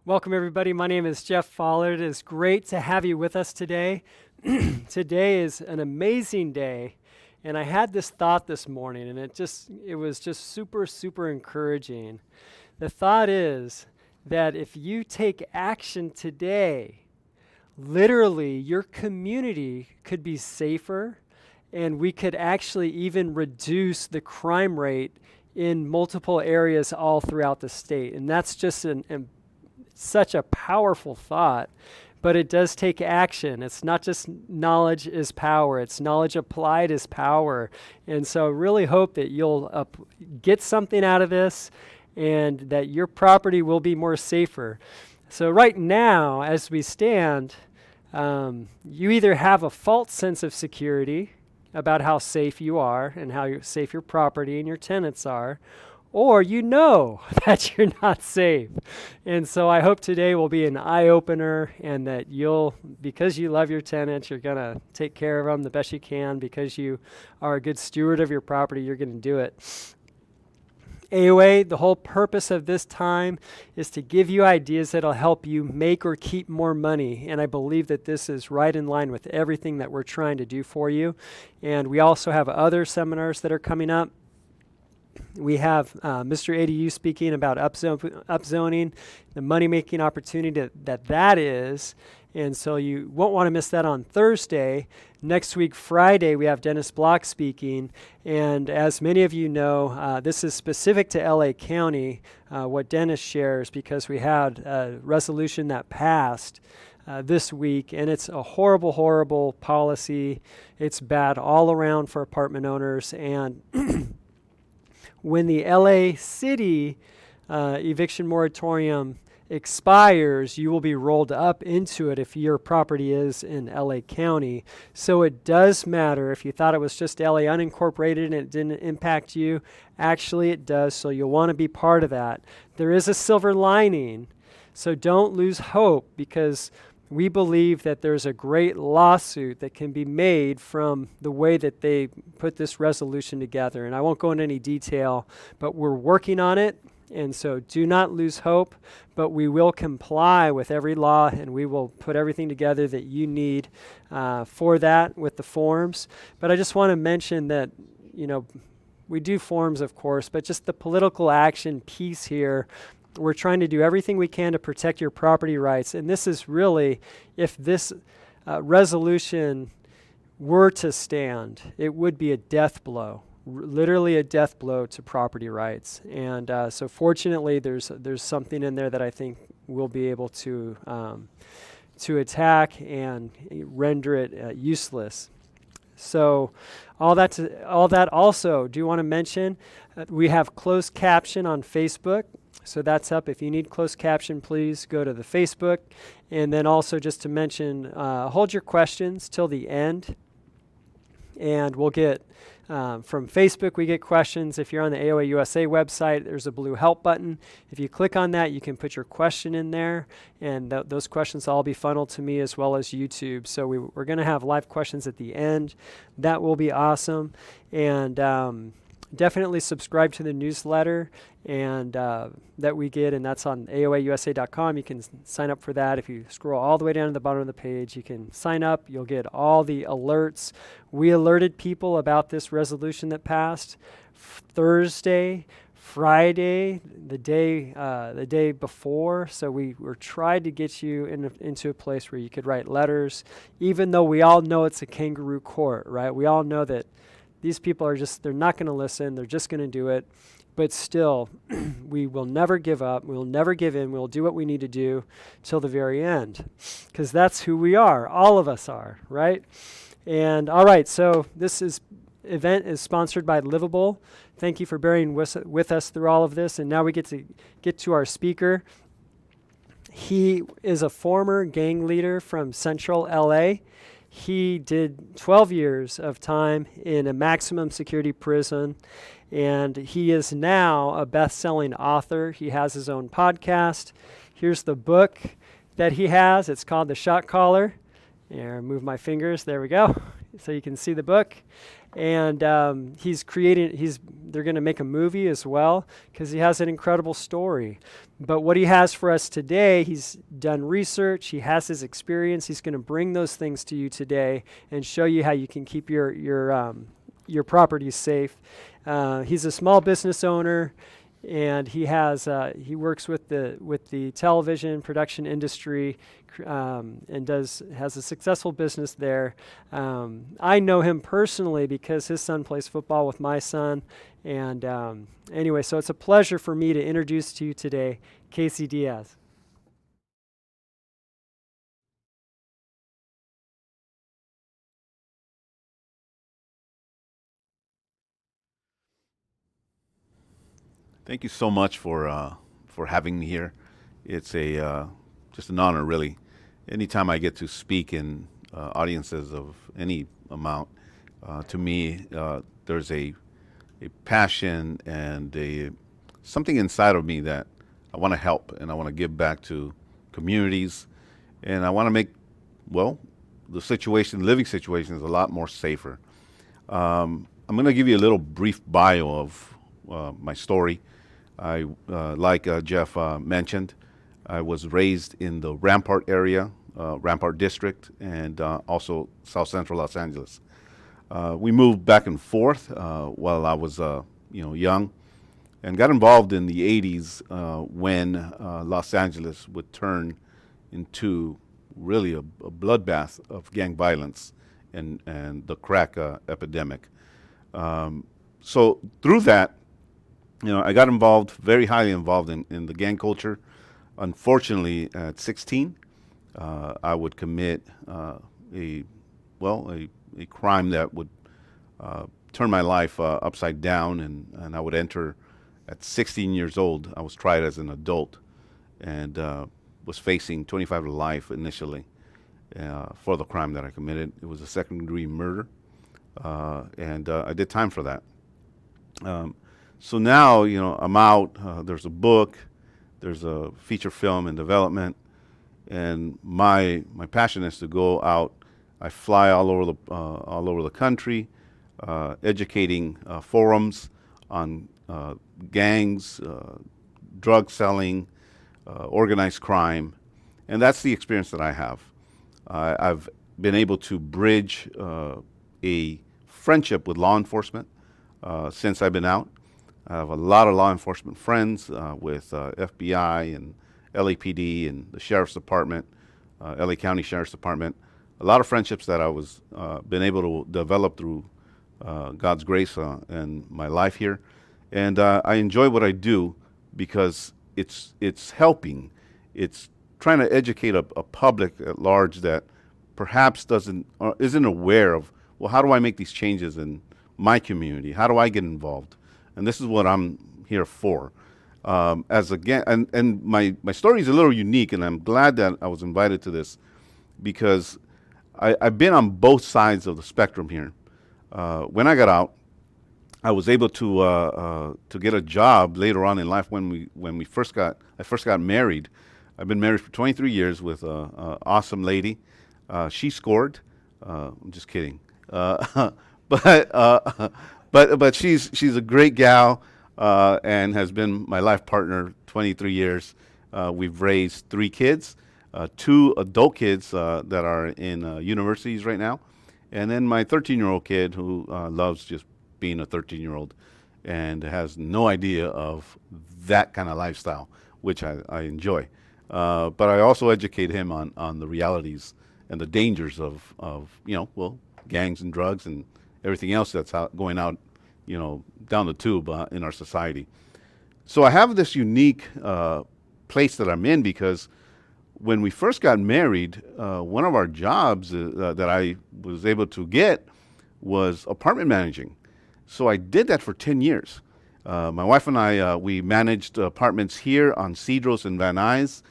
Welcome, everybody. My name is Jeff Follard. It is great to have you with us today. Today is an amazing day, and I had this thought this morning, and it was just super encouraging. The thought is that if you take action today, literally your community could be safer, and we could actually even reduce the crime rate in multiple areas all throughout the state. And that's just such a powerful thought, but it does take action. It's not just knowledge is power. It's knowledge applied is power. And so I really hope that you'll get something out of this and that your property will be more safer. So right now, as we stand, you either have a false sense of security about how safe you are and how safe your property and your tenants are, or you know that you're not safe. And so I hope today will be an eye-opener, and that because you love your tenants, you're going to take care of them the best you can. Because you are a good steward of your property, you're going to do it. AOA, the whole purpose of this time is to give you ideas that'll help you make or keep more money. And I believe that this is right in line with everything that we're trying to do for you. And we also have other seminars that are coming up. We have Mr. ADU speaking about upzoning, the money-making opportunity that is. And so you won't want to miss that on Thursday. Next week, Friday, we have Dennis Block speaking. And as many of you know, this is specific to LA County, what Dennis shares, because we had a resolution that passed this week, and it's a horrible policy. It's bad all around for apartment owners. And when the LA City eviction moratorium expires, you will be rolled up into it if your property is in LA County. So it does matter. If you thought it was just LA unincorporated and it didn't impact you, actually it does. So you'll want to be part of that. There is a silver lining. So don't lose hope, because we believe that there's a great lawsuit that can be made from the way that they put this resolution together. And I won't go into any detail, but we're working on it. And so do not lose hope, but we will comply with every law, and we will put everything together that you need for that with the forms. But I just want to mention that, we do forms, of course, but just the political action piece here, we're trying to do everything we can to protect your property rights. And this is really, if this resolution were to stand, it would be a death blow, literally a death blow to property rights. And so fortunately, there's something in there that I think we'll be able to attack and render it useless. So all that also, do you want to mention, we have closed caption on Facebook. So that's up. If you need closed caption, please go to the Facebook. And then also, just to mention, hold your questions till the end. And we'll get, from Facebook, we get questions. If you're on the AOA USA website, there's a blue help button. If you click on that, you can put your question in there. And those questions will all be funneled to me as well as YouTube. So we're going to have live questions at the end. That will be awesome. And definitely subscribe to the newsletter and that we get, and that's on AOAUSA.com. You can sign up for that. If you scroll all the way down to the bottom of the page, you can sign up. You'll get all the alerts. We alerted people about this resolution that passed Thursday, Friday, the day before. So we were trying to get you into a place where you could write letters, even though we all know it's a kangaroo court, right? We all know that these people they're not going to listen. They're just going to do it. But still, we will never give up. We'll never give in. We'll do what we need to do till the very end, because that's who we are. All of us are, right? And all right, so event is sponsored by Livable. Thank you for bearing with us through all of this. And now we get to our speaker. He is a former gang leader from Central LA. He did 12 years of time in a maximum security prison, and he is now a best-selling author. He has his own podcast. Here's the book that he has. It's called The Shot Caller. Here, move my fingers. There we go. so you can see the book. And they're going to make a movie as well because he has an incredible story. But what he has for us today, he's done research, he has his experience, he's going to bring those things to you today and show you how you can keep your properties safe. He's a small business owner, and he works with the television production industry, and has a successful business there. I know him personally because his son plays football with my son, and anyway, so it's a pleasure for me to introduce to you today Casey Diaz. Thank you so much for having me here. It's a just an honor, really. Anytime I get to speak in audiences of any amount, to me, there's a passion and something inside of me that I want to help and I want to give back to communities, and I want to make, well, living situations, a lot more safer. I'm going to give you a little brief bio of my story. Like Jeff mentioned, I was raised in the Rampart area, Rampart District, and also South Central Los Angeles. We moved back and forth while I was, young, and got involved in the '80s when Los Angeles would turn into really a bloodbath of gang violence and the crack epidemic. So through that, I got involved, very highly involved in the gang culture. Unfortunately, at 16, I would commit a crime that would turn my life upside down, and I would enter at 16 years old. I was tried as an adult and was facing 25 to life initially for the crime that I committed. It was a second-degree murder, and I did time for that. So now, I'm out. There's a book, there's a feature film in development, and my passion is to go out. I fly all over the country, educating forums on gangs, drug selling, organized crime, and that's the experience that I have. I've been able to bridge a friendship with law enforcement since I've been out. I have a lot of law enforcement friends with FBI and LAPD and the Sheriff's Department, LA County Sheriff's Department. A lot of friendships that I was been able to develop through God's grace and my life here, and I enjoy what I do because it's helping. It's trying to educate a public at large that perhaps isn't aware of, well, how do I make these changes in my community? How do I get involved? And this is what I'm here for. And my story is a little unique, and I'm glad that I was invited to this because I've been on both sides of the spectrum here. When I got out, I was able to get a job later on in life when I first got married. I've been married for 23 years with an awesome lady. She scored. I'm just kidding. But she's a great gal and has been my life partner 23 years. We've raised 3 kids, 2 adult kids that are in universities right now, and then my 13-year-old kid who loves just being a 13-year-old and has no idea of that kind of lifestyle, which I enjoy. But I also educate him on the realities and the dangers of gangs and drugs and everything else that's going out, down the tube in our society. So I have this unique place that I'm in because when we first got married, one of our jobs that I was able to get was apartment managing. So I did that for 10 years. My wife and I, we managed apartments here on Cedros and Van Nuys.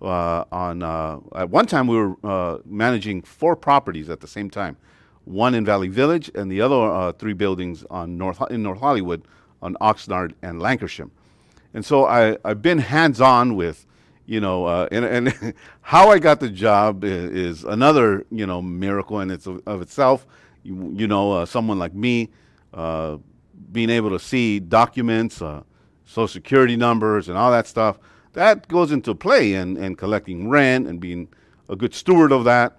At one time, we were managing 4 properties at the same time. One in Valley Village, and the other 3 buildings in North Hollywood on Oxnard and Lancashire. And so I've been hands-on with, and how I got the job is another, miracle in of itself. someone like me, uh, being able to see documents, social security numbers, and all that stuff, that goes into play and collecting rent and being a good steward of that.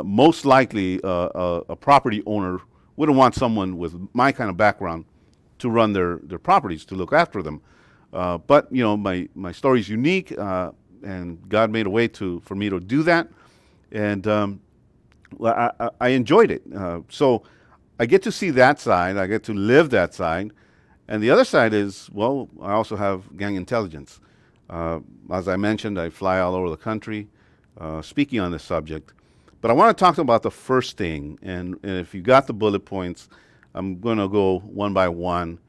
Most likely, a property owner wouldn't want someone with my kind of background to run their properties, to look after them. But my story is unique, and God made a way for me to do that, and well, I enjoyed it. So I get to see that side. I get to live that side, and the other side is, well, I also have gang intelligence. As I mentioned, I fly all over the country, speaking on this subject. But I want to talk about the first thing, and if you got the bullet points, I'm going to go one by one.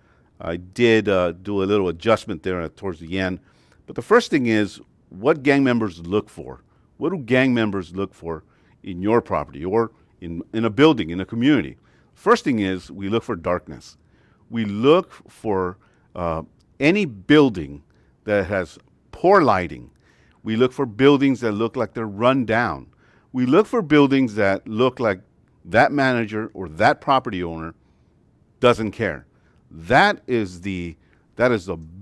I did do a little adjustment there towards the end. But the first thing is what gang members look for. What do gang members look for in your property or in a building, in a community? First thing is we look for darkness. We look for any building that has poor lighting. We look for buildings that look like they're run down. We look for buildings that look like that manager or that property owner doesn't care. That is the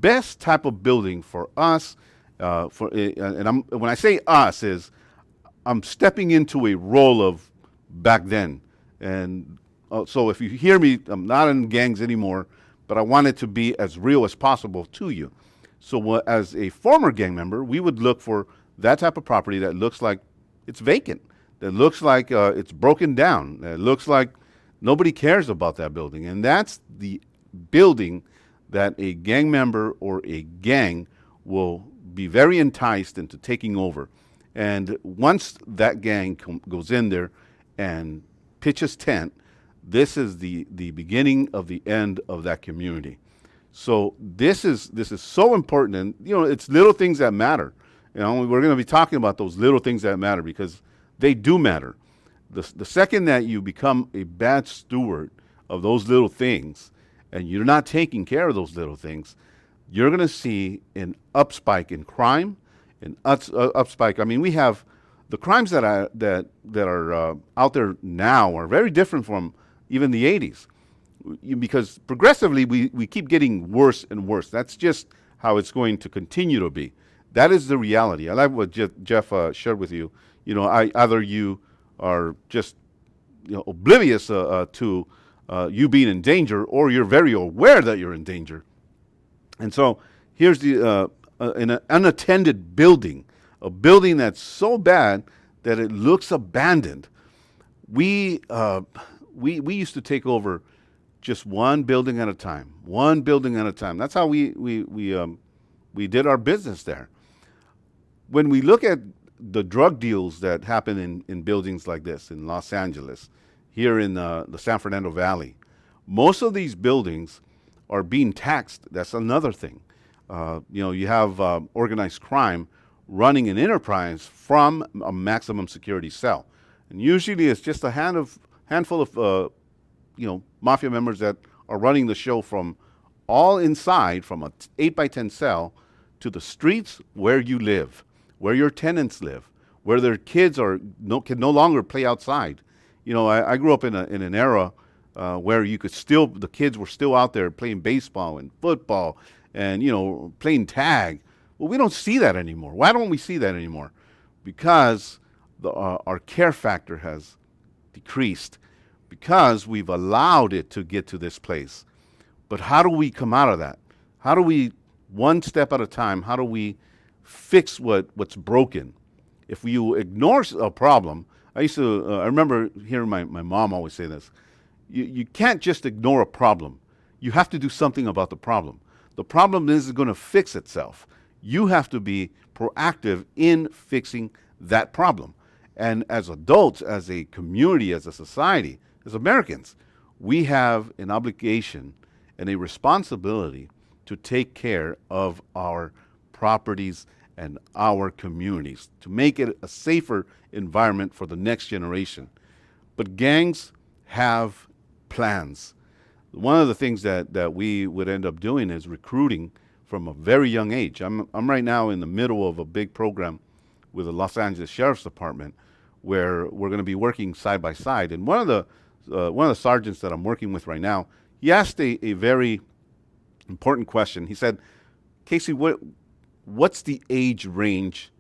best type of building for us. When I say us, I'm stepping into a role of back then. And so if you hear me, I'm not in gangs anymore, but I want it to be as real as possible to you. So as a former gang member, we would look for that type of property that looks like it's vacant, that looks like it's broken down, that looks like nobody cares about that building. And that's the building that a gang member or a gang will be very enticed into taking over. And once that gang goes in there and pitches tent, this is the beginning of the end of that community. So this is so important, and it's little things that matter. We're going to be talking about those little things that matter because they do matter. The second that you become a bad steward of those little things, and you're not taking care of those little things, you're going to see an upspike in crime, an upspike. I mean, we have the crimes that are out there now are very different from even the 80s, because progressively we keep getting worse and worse. That's just how it's going to continue to be. That is the reality. I like what Jeff shared with you. Either you are just oblivious to you being in danger, or you're very aware that you're in danger. And so here's an unattended building, a building that's so bad that it looks abandoned. We used to take over just one building at a time, one building at a time. That's how we did our business there. When we look at the drug deals that happen in buildings like this in Los Angeles, here in the San Fernando Valley, most of these buildings are being taxed. That's another thing. You have organized crime running an enterprise from a maximum security cell, and usually it's just a handful of mafia members that are running the show from all inside, from a 8x10 cell to the streets where you live, where your tenants live, where their kids can no longer play outside. I grew up in an era where the kids were still out there playing baseball and football and playing tag. Well, we don't see that anymore. Why don't we see that anymore? Because our care factor has decreased, because we've allowed it to get to this place. But how do we come out of that? How do we, one step at a time, how do we fix what's broken? If you ignore a problem, I remember hearing my mom always say this, you can't just ignore a problem. You have to do something about the problem. The problem isn't going to fix itself. You have to be proactive in fixing that problem. And as adults, as a community, as a society, as Americans, we have an obligation and a responsibility to take care of our properties and our communities, to make it a safer environment for the next generation. But gangs have plans. One of the things that we would end up doing is recruiting from a very young age. I'm right now in the middle of a big program with the Los Angeles Sheriff's Department where we're going to be working side by side. And one of one of the sergeants that I'm working with right now, he asked a very important question. He said, Casey, what's the age range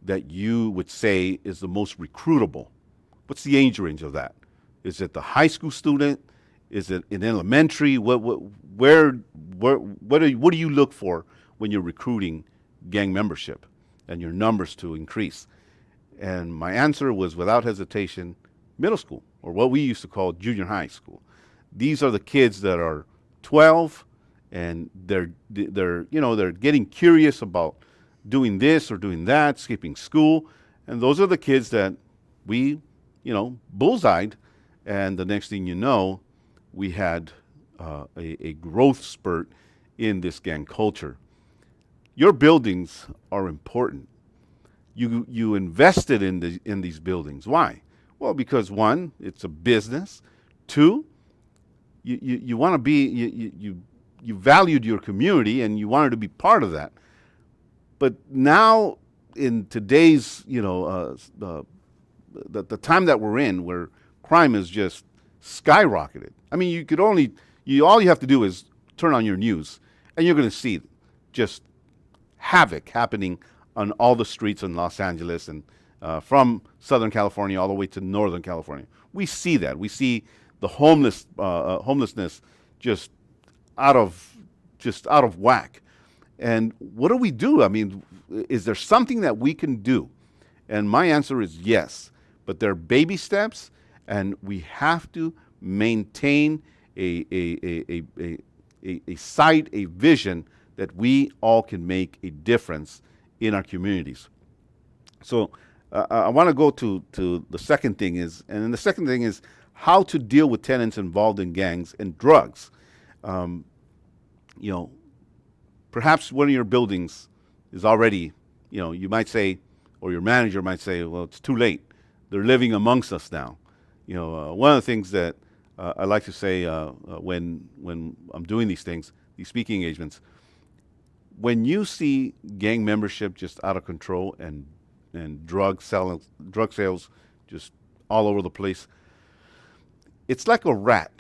that you would say is the most recruitable? What's the age range of that? Is it the high school student? Is it in elementary? What do you look for when you're recruiting gang membership and your numbers to increase? And my answer was, without hesitation, middle school, or what we used to call junior high school. These are the kids that are 12 and they're getting curious about doing this or doing that, skipping school. And those are the kids that we, bullseyed. And the next thing you know, we had a growth spurt in this gang culture. Your buildings are important. You invested in these buildings. Why? Well, because one, it's a business. Two, you want to be you valued your community and you wanted to be part of that. But now, in today's the time that we're in, where crime is just skyrocketed. I mean, all you have to do is turn on your news, and you're going to see just havoc happening on all the streets in Los Angeles and from Southern California all the way to Northern California. We see that. We see the homelessness just out of whack. And what do we do? I mean, is there something that we can do? And my answer is yes. But there are baby steps, and we have to maintain a sight, a vision that we all can make a difference in our communities. So I want to go to the second thing is, and then the second thing is how to deal with tenants involved in gangs and drugs. Perhaps one of your buildings is already, you might say, or your manager might say, well, it's too late. They're living amongst us now. One of the things that I like to say when I'm doing these things, these speaking engagements, when you see gang membership just out of control and drug sales just all over the place, it's like a rat.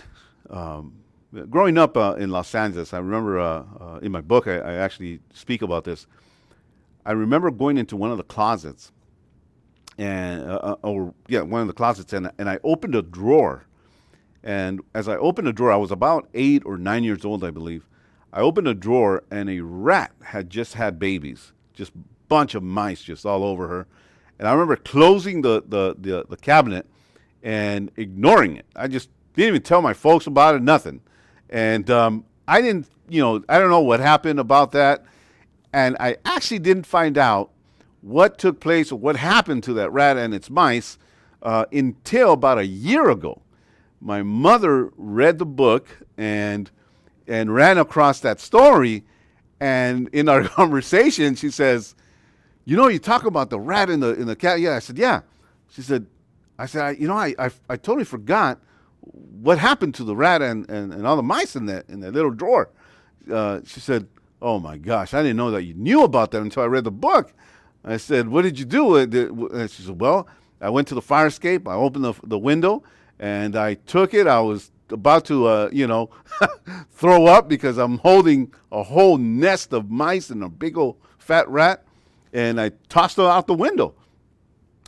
Growing up in Los Angeles, I remember in my book I actually speak about this. I remember going into one of the closets, and one of the closets, and I opened a drawer. And as I opened the drawer, I was about 8 or 9 years old, I believe. I opened a drawer, and a rat had just had babies, just bunch of mice just all over her. And I remember closing the cabinet and ignoring it. I just didn't even tell my folks about it, nothing. And I didn't, I don't know what happened about that. And I actually didn't find out what took place or what happened to that rat and its mice until about a year ago. My mother read the book and ran across that story. And in our conversation, she says, you talk about the rat in the cat. Yeah, I said, yeah. She said, I totally forgot what happened to the rat and all the mice in that little drawer. She said, oh my gosh, I didn't know that you knew about that until I read the book. I said, what did you do? And she said, well, I went to the fire escape. I opened the window and I took it. I was about to, throw up because I'm holding a whole nest of mice and a big old fat rat. And I tossed it out the window.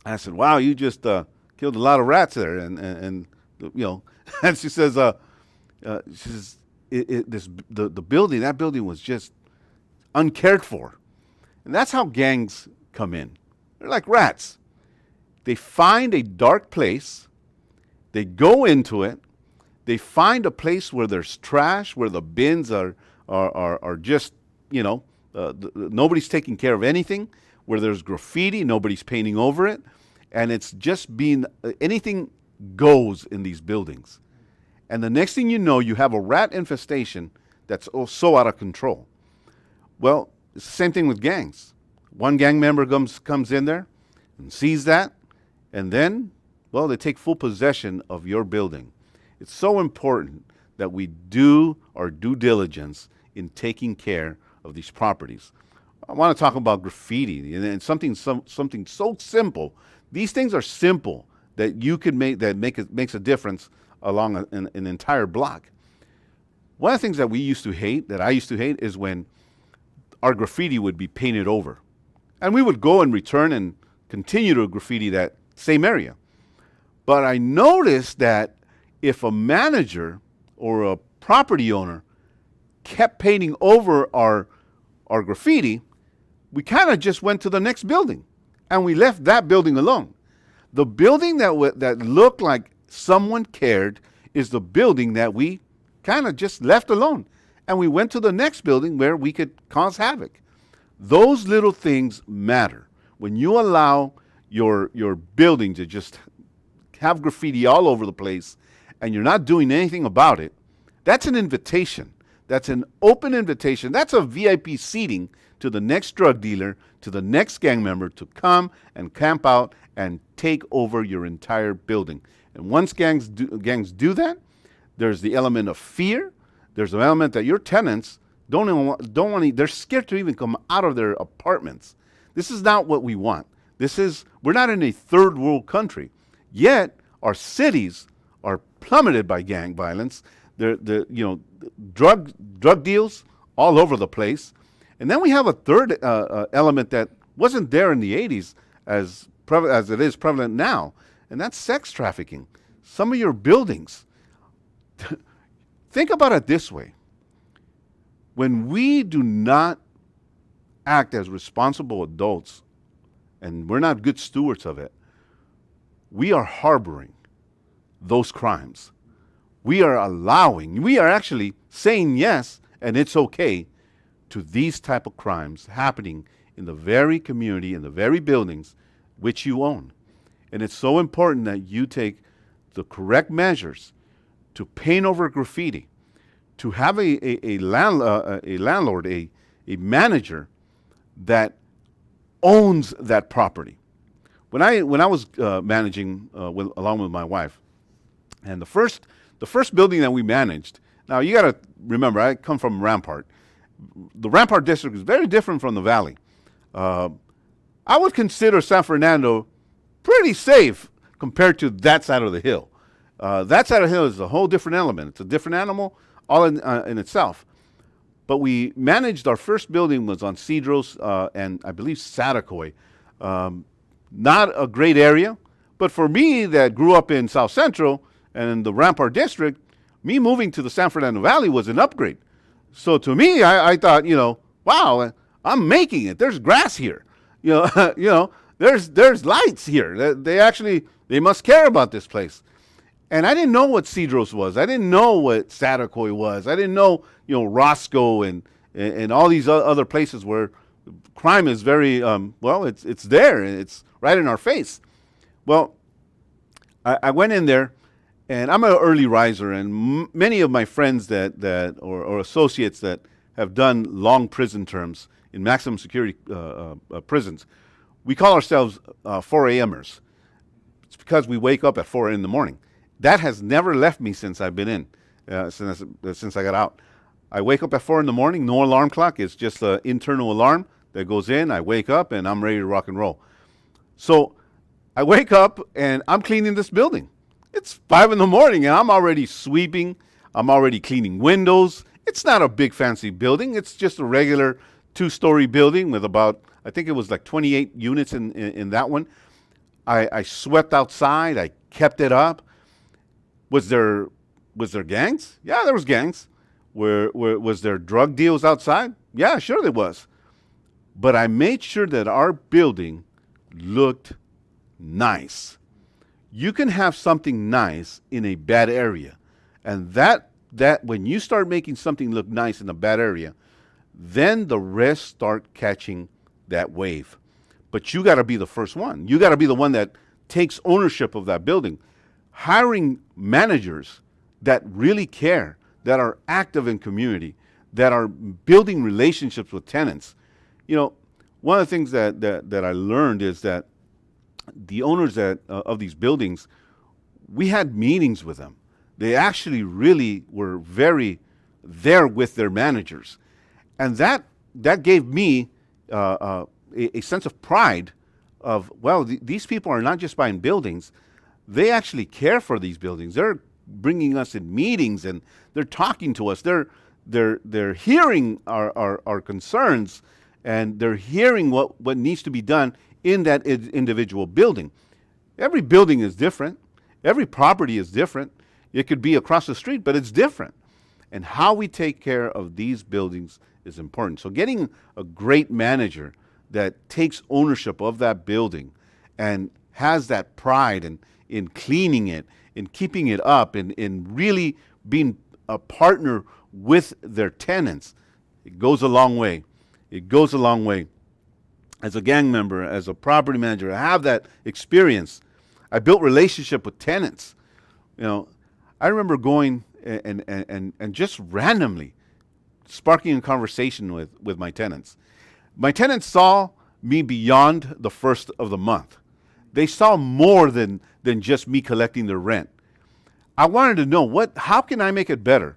I said, wow, you just killed a lot of rats there. And and she says, the building, that building was just uncared for. And that's how gangs come in. They're like rats. They find a dark place, they go into it, they find a place where there's trash, where the bins are just, nobody's taking care of anything, where there's graffiti, nobody's painting over it, and it's just being, anything goes in these buildings. And the next thing you know, you have a rat infestation that's so out of control. Well, it's the same thing with gangs. One gang member comes in there and sees that, and then, well, they take full possession of your building. It's so important that we do our due diligence in taking care of these properties. I want to talk about graffiti and something so simple. These things are simple that you can makes a difference along an entire block. One of the things that we used to hate, that I used to hate, is when our graffiti would be painted over. And we would go and return and continue to graffiti that same area. But I noticed that if a manager or a property owner kept painting over our graffiti, we kind of just went to the next building and we left that building alone. The building that looked like someone cared is the building that we kind of just left alone. And we went to the next building where we could cause havoc. Those little things matter. When you allow your building to just have graffiti all over the place and you're not doing anything about it, that's an invitation. That's an open invitation. That's a VIP seating to the next drug dealer, to the next gang member to come and camp out and take over your entire building. And once gangs do that, there's the element of fear. There's an element that your tenants they're scared to even come out of their apartments. This is not what we want. We're not in a third world country. Yet our cities are plummeted by gang violence. Drug deals all over the place. And then we have a third element that wasn't there in the 80s as it is prevalent now, and that's sex trafficking. Some of your buildings, think about it this way. When we do not act as responsible adults and we're not good stewards of it, we are harboring those crimes. We are actually saying yes, and it's okay to these type of crimes happening in the very community, in the very buildings which you own. And it's so important that you take the correct measures to paint over graffiti, to have a landlord, a manager that owns that property. When I was managing along with my wife, and the first building that we managed, now you got to remember, I come from Rampart. The Rampart district is very different from the Valley. I would consider San Fernando pretty safe compared to that side of the hill. That side of the hill is a whole different element. It's a different animal all in itself. But we managed, our first building was on Cedros and I believe Satacoy. Not a great area, but for me that grew up in South Central and in the Rampart district, me moving to the San Fernando Valley was an upgrade. So to me, I thought, wow, I'm making it. There's grass here. There's lights here. They must care about this place. And I didn't know what Cedros was. I didn't know what Satacoy was. I didn't know, Roscoe and all these other places where crime is very, it's there. And it's right in our face. Well, I went in there, and I'm an early riser, and many of my friends or associates that have done long prison terms in maximum security prisons, we call ourselves 4 a.m.ers. It's because we wake up at 4 in the morning. That has never left me since I've been in, since I got out. I wake up at 4 in the morning, no alarm clock. It's just an internal alarm that goes in. I wake up, and I'm ready to rock and roll. So I wake up, and I'm cleaning this building. It's 5 in the morning, and I'm already sweeping. I'm already cleaning windows. It's not a big fancy building. It's just a regular 2-story building with about, I think it was like 28 units in that one. I swept outside. I kept it up. Was there gangs? Yeah, there was gangs. Was there drug deals outside? Yeah, sure there was. But I made sure that our building looked nice. You can have something nice in a bad area. And that when you start making something look nice in a bad area, then the rest start catching that wave. But you got to be the first one. You got to be the one that takes ownership of that building. Hiring managers that really care, that are active in community, that are building relationships with tenants. One of the things that I learned is that the owners of these buildings, we had meetings with them. They actually really were very there with their managers. And that gave me a sense of pride of, these people are not just buying buildings. They actually care for these buildings. They're bringing us in meetings, and they're talking to us. They're hearing our concerns, and they're hearing what needs to be done in that individual building. Every building is different. Every property is different. It could be across the street, but it's different. And how we take care of these buildings is important. So getting a great manager that takes ownership of that building and has that pride in cleaning it, in keeping it up, in really being a partner with their tenants, it goes a long way. It goes a long way. As a gang member, as a property manager, I have that experience. I built relationship with tenants. I remember going and just randomly sparking a conversation with my tenants. My tenants saw me beyond the first of the month. They saw more than just me collecting their rent. I wanted to know how can I make it better?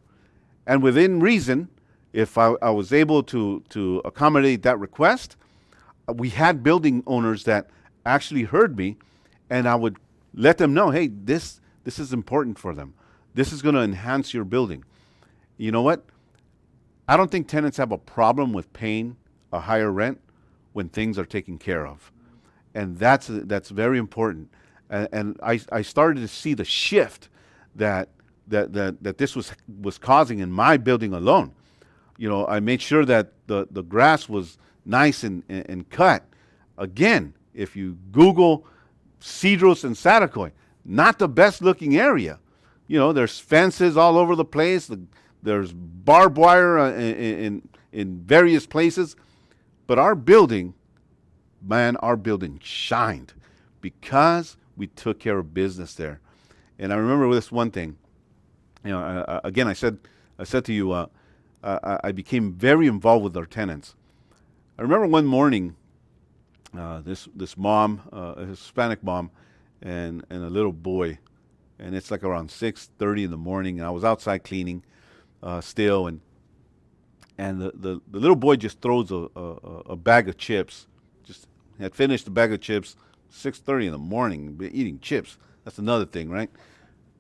And within reason, if I was able to accommodate that request, we had building owners that actually heard me, and I would let them know, hey, this is important for them. This is going to enhance your building. You know what? I don't think tenants have a problem with paying a higher rent when things are taken care of. And that's very important. And I started to see the shift that this was causing in my building alone. I made sure that the grass was nice and cut. Again, if you Google Cedros and Satacoy, not the best looking area. There's fences all over the place. There's barbed wire in various places. But our building shined because we took care of business there. And I remember this one thing. Again, I said to you, I became very involved with our tenants. I remember one morning, this mom, a Hispanic mom, and a little boy, and it's like around 6:30 in the morning, and I was outside cleaning still, and the little boy just throws a bag of chips. Just had finished the bag of chips, 6:30 in the morning, eating chips. That's another thing, right?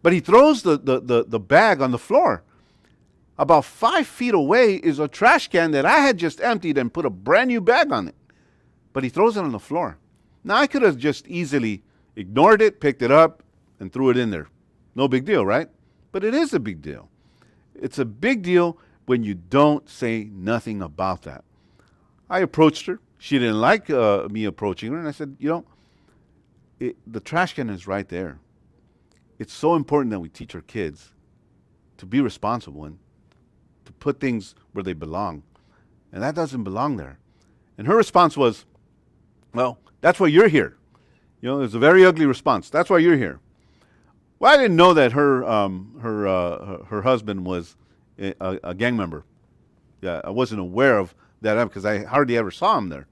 But he throws the bag on the floor. About 5 feet away is a trash can that I had just emptied and put a brand new bag on it. But he throws it on the floor. Now, I could have just easily ignored it, picked it up, and threw it in there. No big deal, right? But it is a big deal. It's a big deal when you don't say nothing about that. I approached her. She didn't like me approaching her, and I said, the trash can is right there. It's so important that we teach our kids to be responsible and to put things where they belong. And that doesn't belong there. And her response was, well, that's why you're here. It was a very ugly response. That's why you're here. Well, I didn't know that her husband was a gang member. Yeah, I wasn't aware of that because I hardly ever saw him there.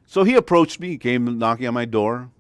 So he approached me. He came knocking on my door,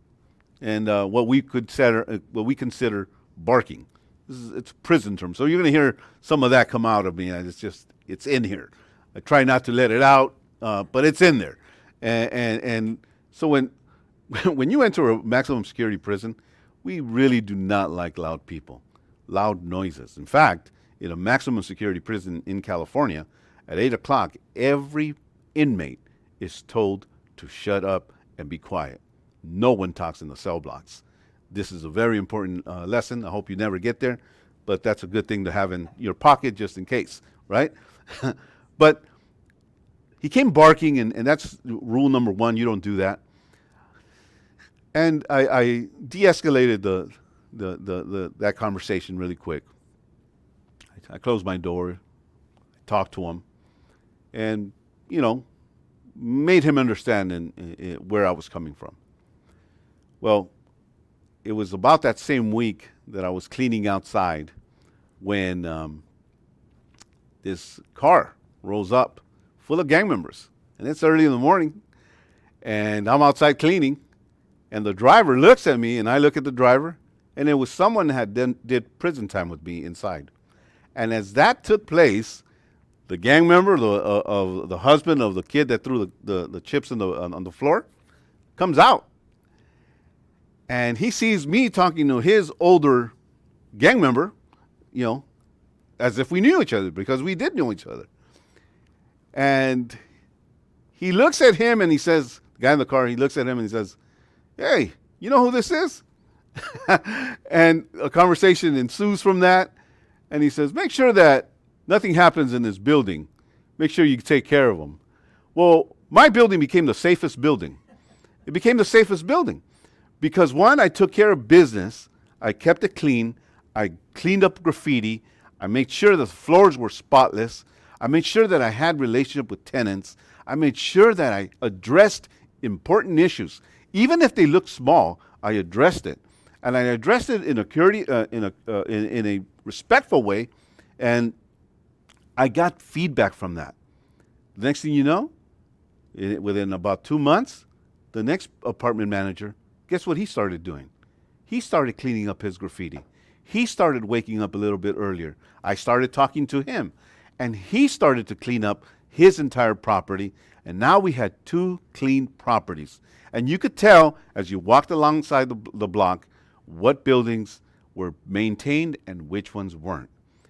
and what we consider barking. It's a prison term, so you're going to hear some of that come out of me. It's in here. I try not to let it out, but it's in there. And so when you enter a maximum security prison, we really do not like loud people, loud noises. In fact, in a maximum security prison in California, at 8 o'clock, every inmate is told to shut up and be quiet. No one talks in the cell blocks. This is a very important lesson. I hope you never get there, but that's a good thing to have in your pocket just in case, right? But he came barking, and that's rule number one. You don't do that. And I de-escalated that conversation really quick. I closed my door, talked to him, and made him understand where I was coming from. Well, it was about that same week that I was cleaning outside when this car rolls up full of gang members. And it's early in the morning, and I'm outside cleaning, and the driver looks at me, and I look at the driver, and it was someone that did prison time with me inside. And as that took place, the gang member, of the husband of the kid that threw the chips on the floor, comes out. And he sees me talking to his older gang member, you know, as if we knew each other, because we did know each other. And he looks at him and he says, the guy in the car, he looks at him and he says, "Hey, you know who this is?" And a conversation ensues from that. And he says, "Make sure that nothing happens in this building. Make sure you take care of them." Well, my building became the safest building. It became the safest building because, one, I took care of business. I kept it clean. I cleaned up graffiti. I made sure the floors were spotless. I made sure that I had relationship with tenants. I made sure that I addressed important issues. Even if they looked small, I addressed it. And I addressed it in a respectful way, and I got feedback from that. The next thing you know, within about 2 months, the next apartment manager, guess what he started doing? He started cleaning up his graffiti. He started waking up a little bit earlier. I started talking to him, and he started to clean up his entire property, and now we had 2 clean properties. And you could tell as you walked alongside the block what buildings were maintained and which ones weren't.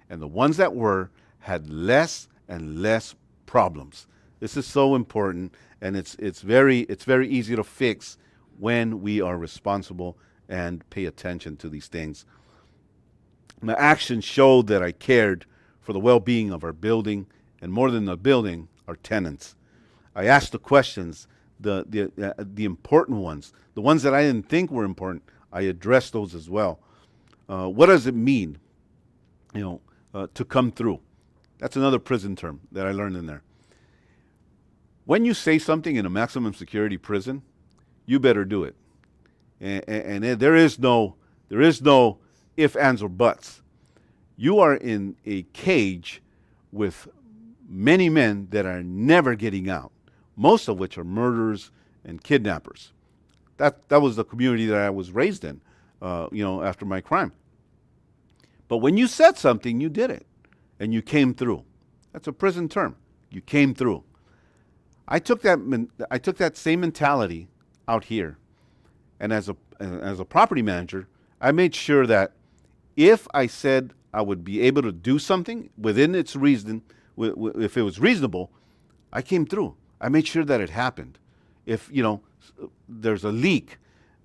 And the ones that were had less and less problems. This is so important, and it's very easy to fix when we are responsible and pay attention to these things. My actions showed that I cared for the well-being of our building, and more than the building, our tenants. I asked the questions, the important ones, the ones that I didn't think were important. I addressed those as well. What does it mean, to come through? That's another prison term that I learned in there. When you say something in a maximum security prison, you better do it. And there is no ifs, ands, or buts. You are in a cage with many men that are never getting out, most of which are murderers and kidnappers. That was the community that I was raised in, after my crime. But when you said something, you did it, and you came through. That's a prison term. You came through. I took that same mentality out here, and as a property manager, I made sure that if I said I would be able to do something within its reason, if it was reasonable, I came through. I made sure that it happened. If there's a leak,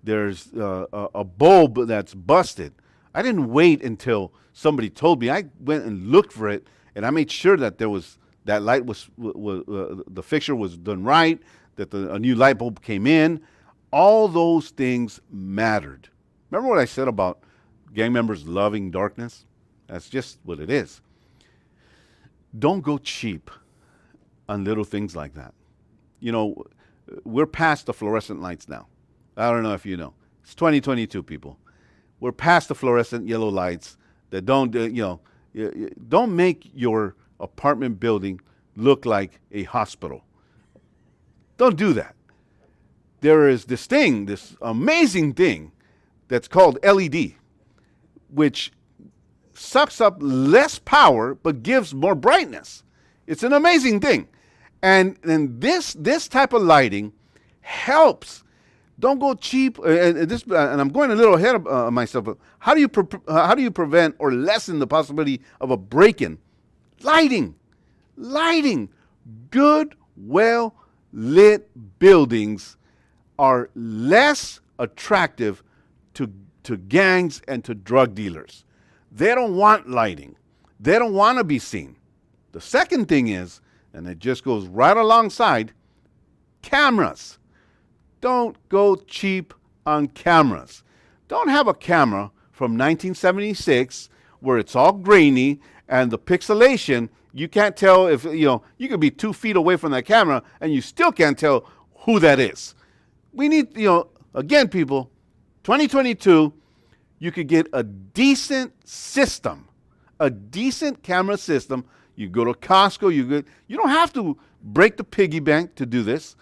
there's a bulb that's busted, I didn't wait until somebody told me. I went and looked for it, and I made sure that that light was the fixture was done right, that a new light bulb came in. All those things mattered. Remember what I said about gang members loving darkness? That's just what it is. Don't go cheap on little things like that. We're past the fluorescent lights now. I don't know if you know. It's 2022, people. We're past the fluorescent yellow lights that don't make your apartment building look like a hospital. Don't do that. There is this amazing thing that's called LED, which sucks up less power but gives more brightness. It's an amazing thing. And this type of lighting helps. Don't go cheap. And I'm going a little ahead of myself. But how do you prevent or lessen the possibility of a break-in? Lighting. Good, well-lit buildings are less attractive to gangs and to drug dealers. They don't want lighting. They don't want to be seen. The second thing is, and it just goes right alongside, cameras. Don't go cheap on cameras. Don't have a camera from 1976 where it's all grainy and the pixelation, you can't tell if, you could be 2 feet away from that camera and you still can't tell who that is. We need, again, people, 2022, you could get a decent system, a decent camera system. You go to Costco, you don't have to break the piggy bank to do this.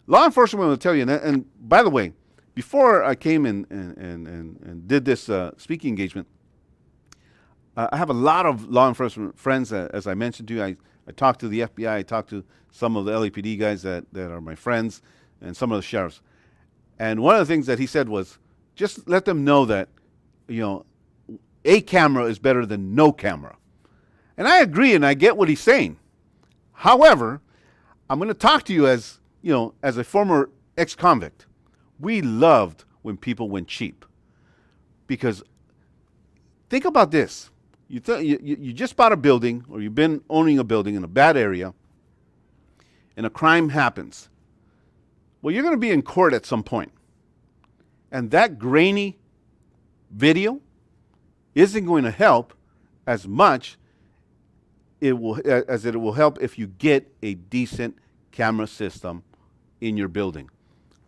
Law enforcement will tell you, and by the way, before I came and did this speaking engagement, I have a lot of law enforcement friends, as I mentioned to you. I talked to the FBI, I talked to some of the LAPD guys that are my friends, and some of the sheriffs. And one of the things that he said was, just let them know that, a camera is better than no camera. And I agree, and I get what he's saying. However, I'm going to talk to you as, as a former ex-convict. We loved when people went cheap. Because think about this. You just bought a building, or you've been owning a building in a bad area, and a crime happens. Well, you're going to be in court at some point. And that grainy video isn't going to help as much as it will help if you get a decent camera system in your building.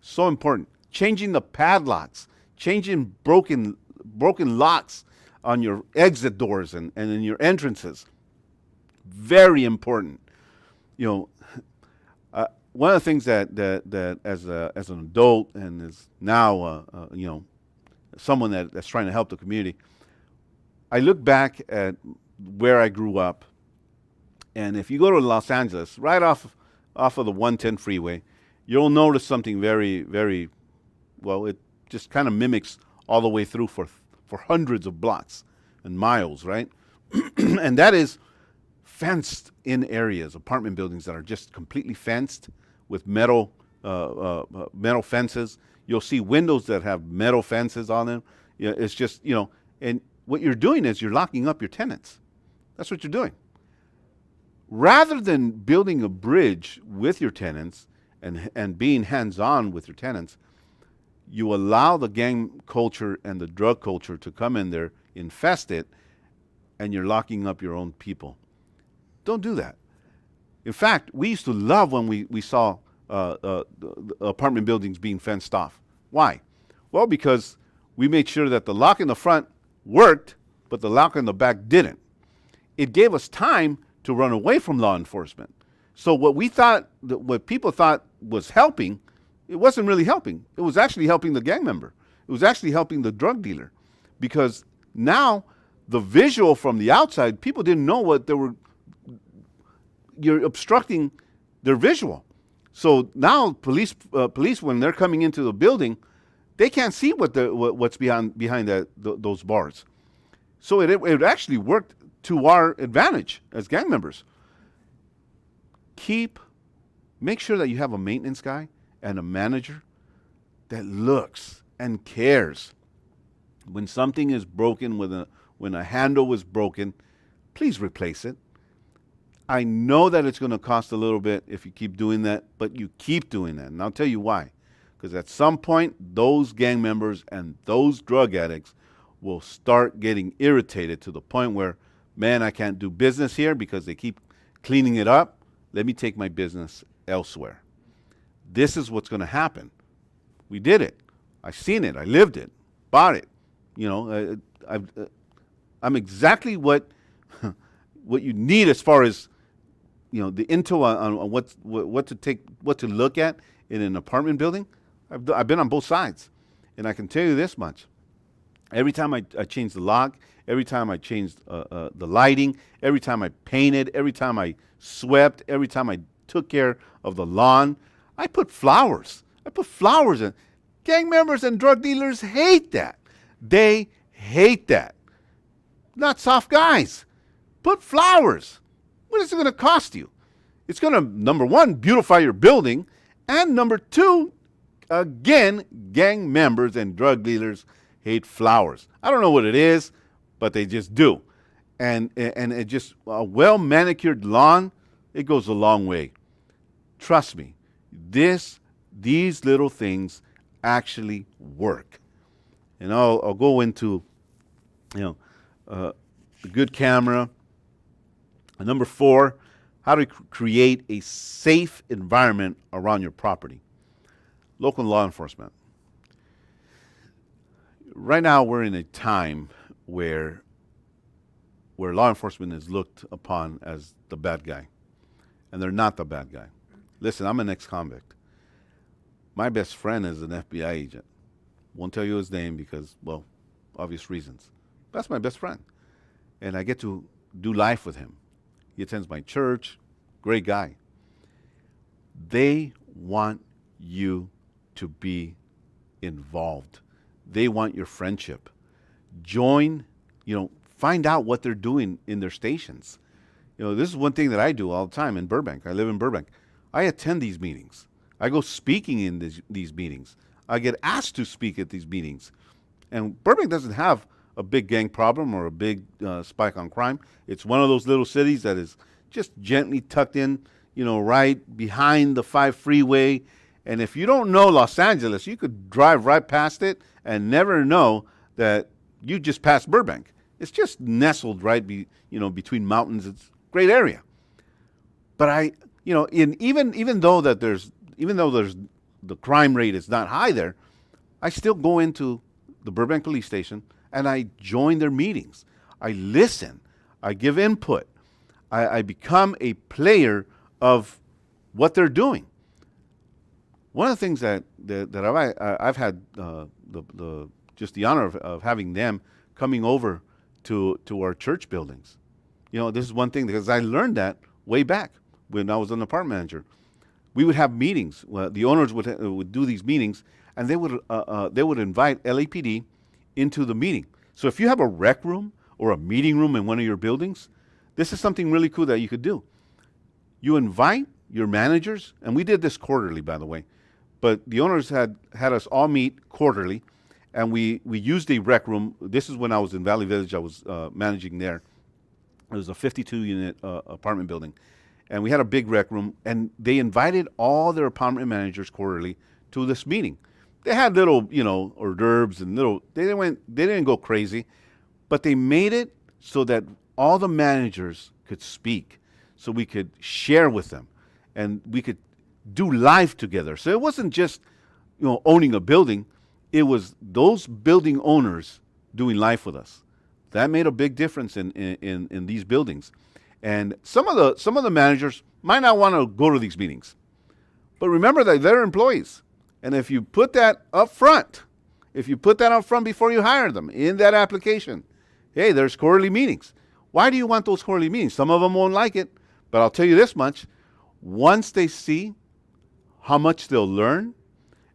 So important. Changing the padlocks, changing broken locks on your exit doors and in your entrances. Very important. One of the things that as an adult and as now someone that's trying to help the community, I look back at where I grew up, and if you go to Los Angeles, right off of the 110 freeway, you'll notice something very, very well. It just kind of mimics all the way through for hundreds of blocks and miles, right? And that is fenced in areas, apartment buildings that are just completely fenced with metal fences. You'll see windows that have metal fences on them. It's just, and what you're doing is you're locking up your tenants. That's what you're doing. Rather than building a bridge with your tenants and being hands-on with your tenants, you allow the gang culture and the drug culture to come in there, infest it, and you're locking up your own people. Don't do that. In fact, we used to love when we saw the apartment buildings being fenced off. Why? Well, because we made sure that the lock in the front worked, but the lock in the back didn't. It gave us time to run away from law enforcement. So what people thought was helping, it wasn't really helping. It was actually helping the gang member. It was actually helping the drug dealer. Because now the visual from the outside, people didn't know what you're obstructing their visual. So now police when they're coming into the building, they can't see what's behind those bars. So it actually worked to our advantage as gang members. Make sure that you have a maintenance guy and a manager that looks and cares. When something is broken, when a handle is broken, please replace it. I know that it's going to cost a little bit if you keep doing that, but you keep doing that. And I'll tell you why. Because at some point, those gang members and those drug addicts will start getting irritated to the point where, man, I can't do business here because they keep cleaning it up. Let me take my business elsewhere. This is what's going to happen. We did it. I've seen it. I lived it. Bought it. I'm exactly what you need as far as the intel on what to look at in an apartment building. I've been on both sides, and I can tell you this much: every time I changed the lock, every time I changed the lighting, every time I painted, every time I swept, every time I took care of the lawn, I put flowers. I put flowers in. Gang members and drug dealers hate that. They hate that. Not soft guys. Put flowers. What is it going to cost you? It's going to, number one, beautify your building, and number two, again, gang members and drug dealers hate flowers. I don't know what it is, but they just do. And it just, a well-manicured lawn, it goes a long way. Trust me, these little things actually work. And I'll go into, a good camera. And number 4, how to create a safe environment around your property. Local law enforcement. Right now, we're in a time where law enforcement is looked upon as the bad guy. And they're not the bad guy. Listen, I'm an ex-convict. My best friend is an FBI agent. Won't tell you his name because, well, obvious reasons. That's my best friend. And I get to do life with him. He attends my church. Great guy. They want you to be involved. They want your friendship. Join find out what they're doing in their stations. This is one thing that I do all the time in Burbank. I live in Burbank. I attend these meetings. I go speaking in these meetings. I get asked to speak at these meetings. And Burbank doesn't have a big gang problem or a big spike on crime. It's one of those little cities that is just gently tucked in, right behind the 5 freeway. And if you don't know Los Angeles, you could drive right past it and never know that you just passed Burbank. It's just nestled right between mountains. It's a great area. But even though there's the crime rate is not high there, I still go into the Burbank Police Station and I join their meetings. I listen. I give input. I become a player of what they're doing. One of the things that I've had just the honor of having them coming over to our church buildings. This is one thing because I learned that way back when I was an apartment manager. We would have meetings. The owners would do these meetings, and they would invite LAPD into the meeting. So if you have a rec room or a meeting room in one of your buildings, this is something really cool that you could do. You invite your managers, and we did this quarterly, by the way, but the owners had us all meet quarterly, and we used a rec room. This is when I was in Valley Village. I was managing there. It was a 52-unit apartment building. And we had a big rec room, and they invited all their apartment managers quarterly to this meeting. They had little, hors d'oeuvres and they didn't go crazy, but they made it so that all the managers could speak, so we could share with them, and we could do life together. So it wasn't just, owning a building. It was those building owners doing life with us. That made a big difference in these buildings. And some of the managers might not want to go to these meetings, but remember that they're employees. And if you put that up front, before you hire them in that application, hey, there's quarterly meetings. Why do you want those quarterly meetings? Some of them won't like it, but I'll tell you this much. Once they see how much they'll learn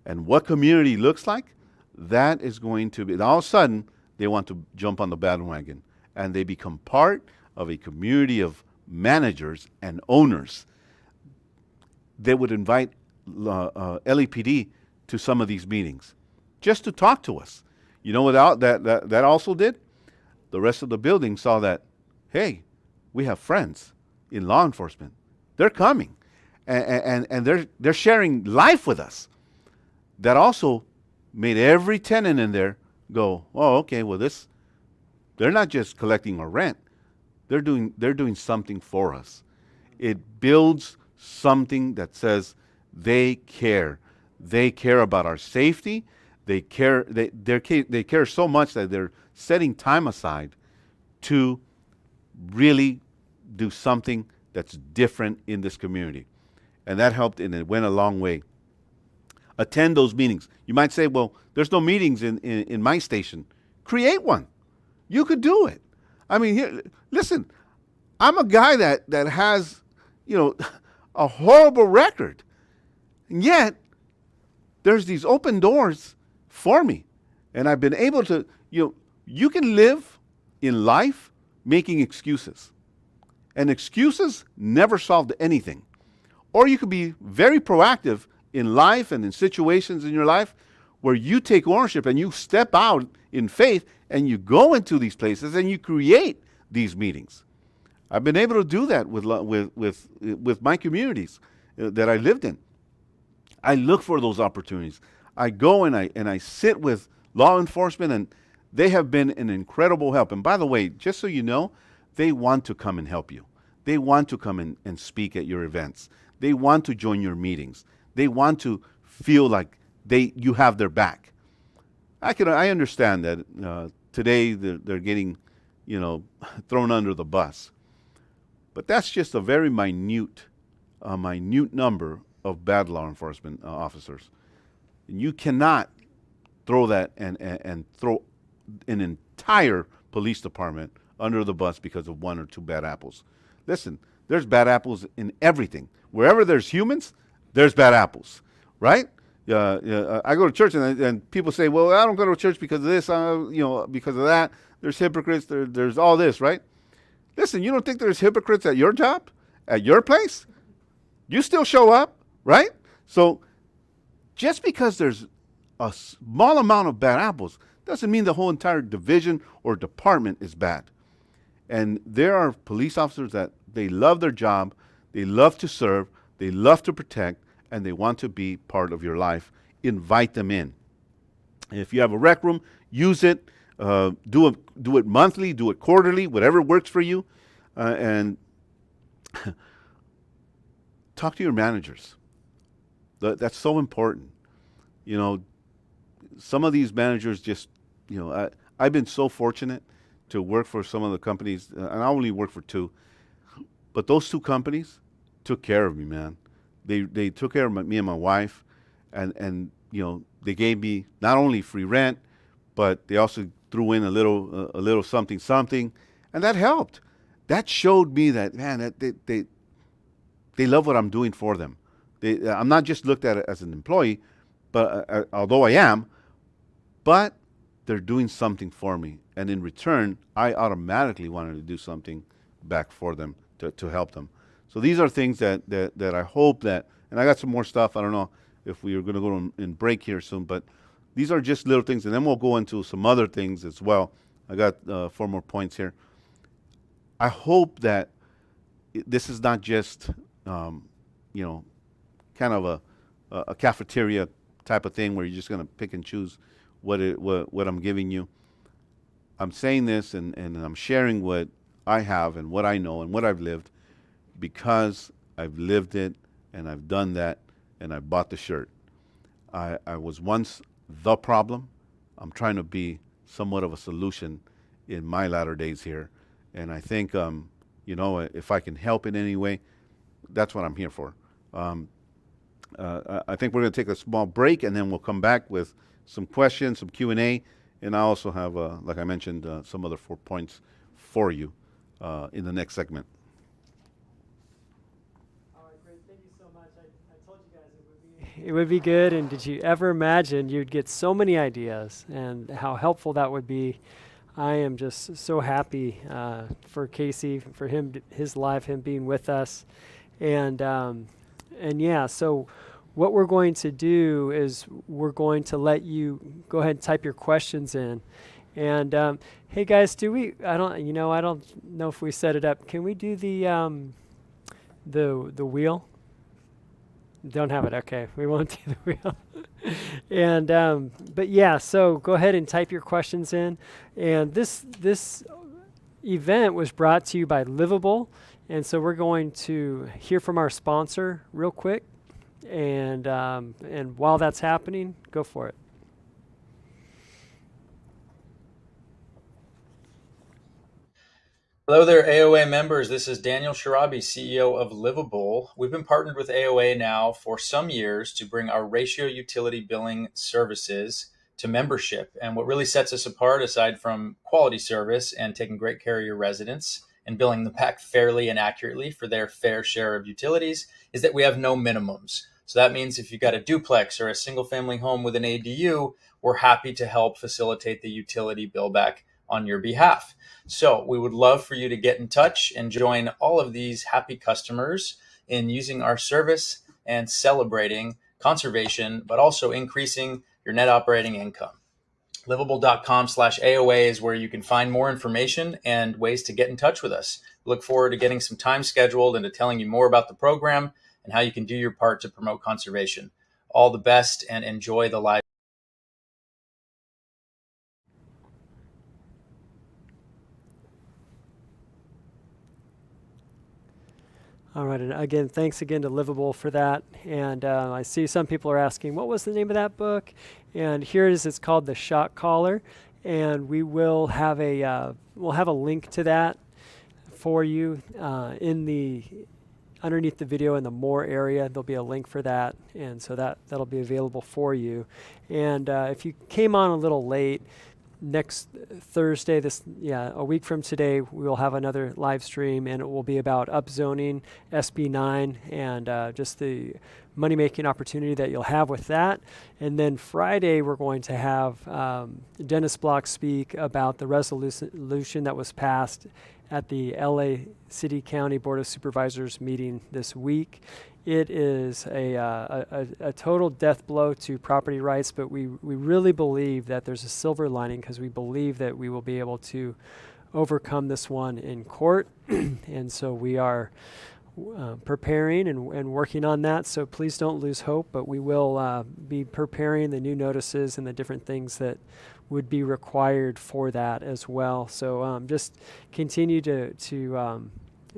and what community looks like, that is going to be, and all of a sudden, they want to jump on the bandwagon, and they become part of a community of managers and owners. They would invite LAPD to some of these meetings just to talk to us. You know what that also did? The rest of the building saw that, hey, we have friends in law enforcement. They're coming, and they're sharing life with us. That also made every tenant in there go, oh, okay, well, they're not just collecting our rent. They're doing something for us. It builds something that says they care. They care about our safety. They care so much that they're setting time aside to really do something that's different in this community. And that helped, and it went a long way. Attend those meetings. You might say, well, there's no meetings in my station. Create one. You could do it. I mean, here, listen, I'm a guy that has, a horrible record. And yet, there's these open doors for me. And I've been able to, you can live in life making excuses. And excuses never solved anything. Or you could be very proactive in life and in situations in your life where you take ownership and you step out in faith and you go into these places and you create these meetings. I've been able to do that with my communities that I lived in. I look for those opportunities. I go and I sit with law enforcement, and they have been an incredible help. And by the way, just so you know, they want to come and help you. They want to come in and speak at your events. They want to join your meetings. They want to feel like you have their back. I understand that today they're getting, thrown under the bus. But that's just a very minute number of bad law enforcement officers. And you cannot throw that and throw an entire police department under the bus because of one or two bad apples. Listen, there's bad apples in everything. Wherever there's humans, there's bad apples, right? I go to church and people say, well, I don't go to church because of this, because of that. there's hypocrites, there's all this, right? Listen, you don't think there's hypocrites at your job, at your place? You still show up, right? So just because there's a small amount of bad apples doesn't mean the whole entire division or department is bad. And there are police officers that they love their job, they love to serve, they love to protect, and they want to be part of your life. Invite them in. If you have a rec room, use it. Do it monthly, do it quarterly, whatever works for you, and talk to your managers. That's so important. You know, some of these managers just, I've been so fortunate to work for some of the companies, and I only work for two, but those two companies took care of me, man. They took care of me and my wife, and they gave me not only free rent, but they also threw in a little something, and that helped. That showed me that, man, that they love what I'm doing for them. I'm not just looked at as an employee, but although I am, but they're doing something for me, and in return, I automatically wanted to do something back for them to help them. So these are things that I hope that, and I got some more stuff. I don't know if we are going to go in break here soon, but these are just little things, and then we'll go into some other things as well. I got 4 more points here. I hope that this is not just, kind of a cafeteria type of thing where you're just going to pick and choose what I'm giving you. I'm saying this and I'm sharing what I have and what I know and what I've lived because I've lived it and I've done that and I bought the shirt. I was once the problem. I'm trying to be somewhat of a solution in my latter days here. And I think, if I can help in any way, that's what I'm here for. I think we're going to take a small break, and then we'll come back with some questions, some Q&A, and I also have, like I mentioned, some other 4 points for you in the next segment. All right, great. Thank you so much. I told you guys it would be good, and did you ever imagine you'd get so many ideas and how helpful that would be? I am just so happy for Casey, for him, his life, him being with us. And yeah, so what we're going to do is we're going to let you go ahead and type your questions in. And hey guys, I don't know if we set it up. Can we do the wheel? Don't have it. Okay, we won't do the wheel. And but yeah, so go ahead and type your questions in. And this event was brought to you by Livable, and so we're going to hear from our sponsor real quick. And while that's happening, go for it. Hello there, AOA members. This is Daniel Sharabi, CEO of Livable. We've been partnered with AOA now for some years to bring our ratio utility billing services to membership. And what really sets us apart, aside from quality service and taking great care of your residents and billing them back fairly and accurately for their fair share of utilities, is that we have no minimums. So that means if you've got a duplex or a single family home with an ADU, we're happy to help facilitate the utility bill back on your behalf. So we would love for you to get in touch and join all of these happy customers in using our service and celebrating conservation, but also increasing your net operating income. Livable.com/AOA is where you can find more information and ways to get in touch with us. We look forward to getting some time scheduled and to telling you more about the program and how you can do your part to promote conservation. All the best and enjoy the live. All right, and again, thanks again to Livable for that. And I see some people are asking, what was the name of that book? And here it is. It's called The Shot Caller, and we will have a link to that for you underneath the video in the more area. There'll be a link for that, and so that'll be available for you. And if you came on a little late, next Thursday, a week from today, we will have another live stream, and it will be about upzoning SB9 and just the money-making opportunity that you'll have with that. And then Friday, we're going to have Dennis Block speak about the resolution that was passed at the LA City County Board of Supervisors meeting this week. It is a total death blow to property rights, but we really believe that there's a silver lining, because we believe that we will be able to overcome this one in court. And so we are preparing and working on that. So please don't lose hope, but we will be preparing the new notices and the different things that would be required for that as well. So just continue to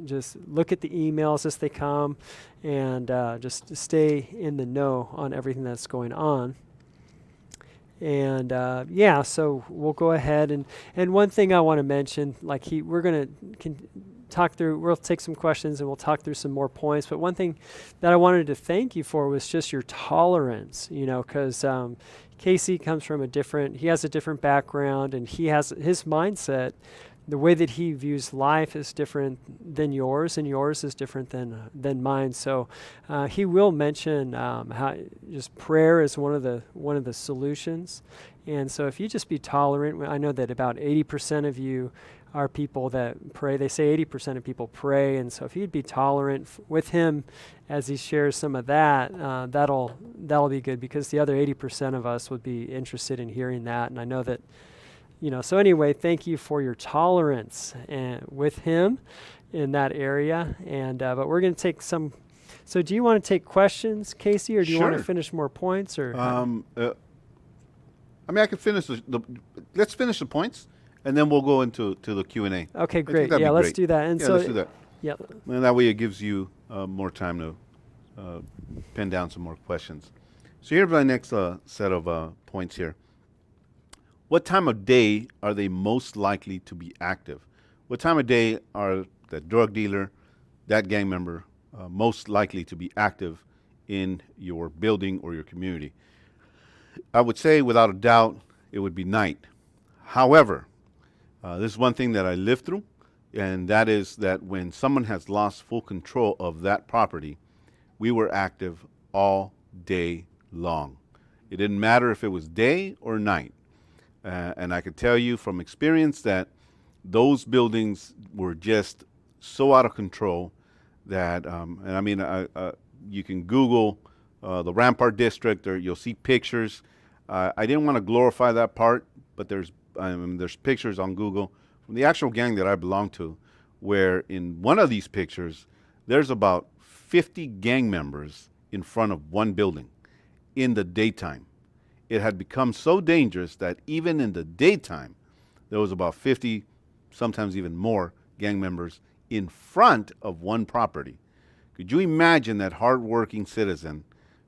just look at the emails as they come, and just stay in the know on everything that's going on. And so we'll go ahead and one thing I want to mention, like we're going to talk through, we'll take some questions and we'll talk through some more points. But one thing that I wanted to thank you for was just your tolerance, because Casey comes from he has a different background, and he has his mindset. The way that he views life is different than yours, and yours is different than mine. So he will mention how just prayer is one of the solutions. And so if you just be tolerant, I know that about 80% of you are people that pray. They say 80% of people pray, and so if you'd be tolerant with him as he shares some of that, that'll be good, because the other 80% of us would be interested in hearing that. And I know that. So anyway, thank you for your tolerance with him in that area. And but we're going to take some. So do you want to take questions, Casey, or do you want to finish more points? Or I can finish let's finish the points, and then we'll go into the Q&A. Okay, great. Yeah, let's do that. And let's do that. Yeah. And that way it gives you more time to pin down some more questions. So here's my next set of points here. What time of day are they most likely to be active? What time of day are that drug dealer, that gang member, most likely to be active in your building or your community? I would say, without a doubt, it would be night. However, this is one thing that I lived through, and that is that when someone has lost full control of that property, we were active all day long. It didn't matter if it was day or night. And I could tell you from experience that those buildings were just so out of control that, you can Google the Rampart District, or you'll see pictures. I didn't want to glorify that part, but there's pictures on Google from the actual gang that I belong to, where in one of these pictures, there's about 50 gang members in front of one building in the daytime. It had become so dangerous that even in the daytime, there was about 50, sometimes even more, gang members in front of one property. Could you imagine that hardworking citizen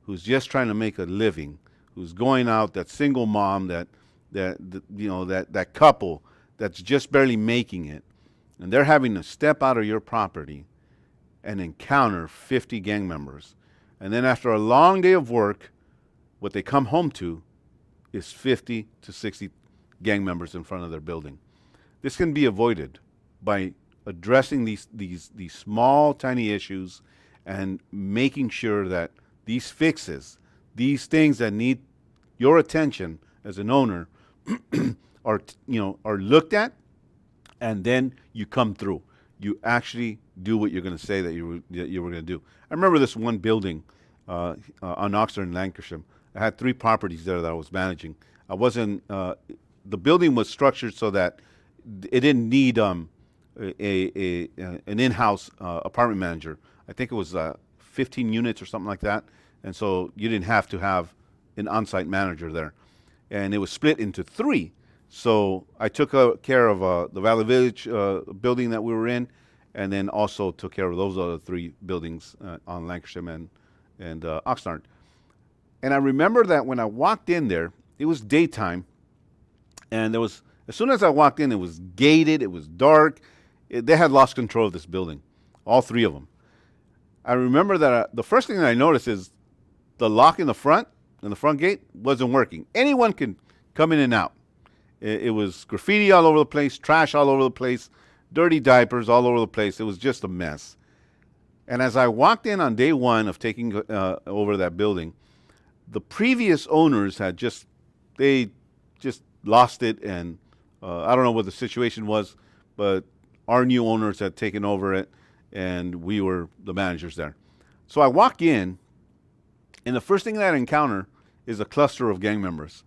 who's just trying to make a living, who's going out, that single mom, that couple that's just barely making it, and they're having to step out of your property and encounter 50 gang members. And then after a long day of work, what they come home to is 50 to 60 gang members in front of their building. This can be avoided by addressing these small, tiny issues and making sure that these fixes, these things that need your attention as an owner, are looked at, and then you come through. You actually do what you're going to say that you were going to do. I remember this one building on Oxnard and Lancashire. I had 3 properties there that I was managing. I wasn't. The building was structured so that it didn't need an in-house apartment manager. I think it was 15 units or something like that, and so you didn't have to have an on-site manager there. And it was split into 3. So I took care of the Valley Village building that we were in, and then also took care of those other 3 buildings on Lancashire and Oxnard. And I remember that when I walked in there, it was daytime, and as soon as I walked in, it was gated, it was dark. They had lost control of this building, all 3 of them. I remember that the first thing that I noticed is the lock in the front gate wasn't working. Anyone can come in and out. It was graffiti all over the place, trash all over the place, dirty diapers all over the place. It was just a mess. And as I walked in on day one of taking over that building, the previous owners they just lost it, and I don't know what the situation was, but our new owners had taken over it, and we were the managers there. So I walk in, and the first thing that I encounter is a cluster of gang members.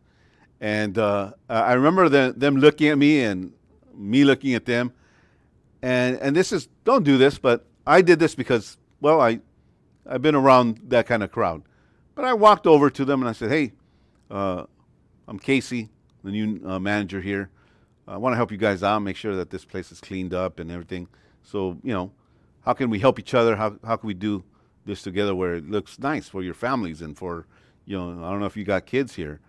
And I remember them looking at me and me looking at them. And this is, don't do this, but I did this because, well, I've been around that kind of crowd. But I walked over to them and I said, hey, I'm Casey, the new manager here. I want to help you guys out, make sure that this place is cleaned up and everything. So, how can we help each other? How can we do this together where it looks nice for your families and for, I don't know if you got kids here,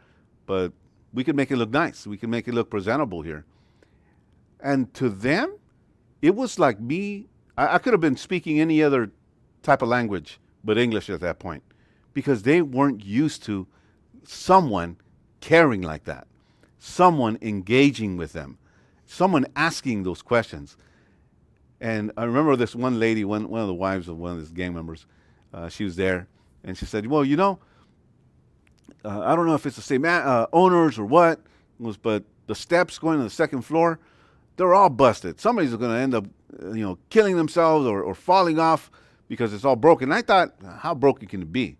but we can make it look nice. We can make it look presentable here. And to them, it was like me. I could have been speaking any other type of language but English at that point, because they weren't used to someone caring like that, someone engaging with them, someone asking those questions. And I remember this one lady, one of the wives of one of these gang members, she was there, and she said, well, I don't know if it's the same owners or what, but the steps going to the second floor, they're all busted. Somebody's going to end up, killing themselves or falling off because it's all broken. And I thought, how broken can it be?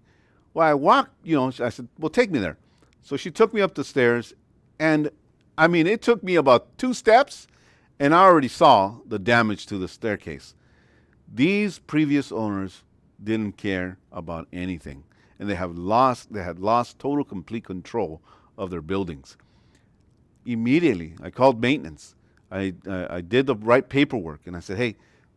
Well, I walked, I said, well, take me there. So she took me up the stairs, and it took me about 2 steps, and I already saw the damage to the staircase. These previous owners didn't care about anything, and they had lost total, complete control of their buildings. Immediately, I called maintenance. I did the right paperwork, and I said, hey,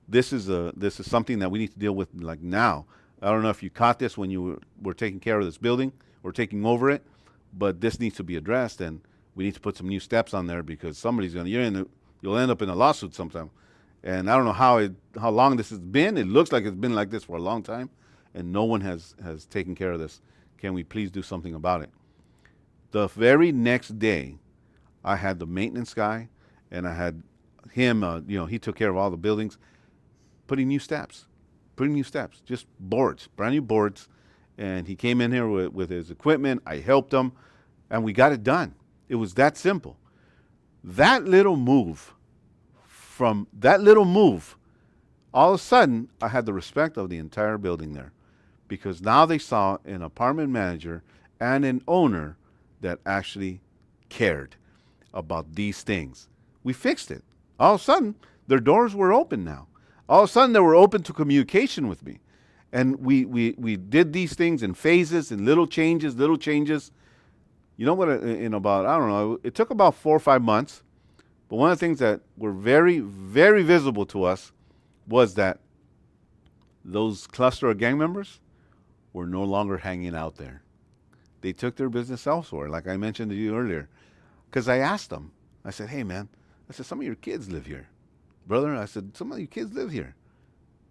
this is something that we need to deal with like now. I don't know if you caught this when you were taking care of this building or taking over it, but this needs to be addressed, and we need to put some new steps on there because you'll end up in a lawsuit sometime. And I don't know how long this has been. It looks like it's been like this for a long time, and no one has taken care of this. Can we please do something about it? The very next day, I had the maintenance guy, and I had him, he took care of all the buildings, putting new steps, just boards, brand new boards. And he came in here with his equipment. I helped him, and we got it done. It was that simple. That little move, all of a sudden, I had the respect of the entire building there, because now they saw an apartment manager and an owner that actually cared about these things. We fixed it. All of a sudden, their doors were open now. All of a sudden, they were open to communication with me. And we did these things in phases, in little changes. You know what, in about, I don't know, it took about 4 or 5 months. But one of the things that were very, very visible to us was that those cluster of gang members were no longer hanging out there. They took their business elsewhere, like I mentioned to you earlier. Because I asked them, I said, hey, man, some of your kids live here. Brother, I said, some of your kids live here.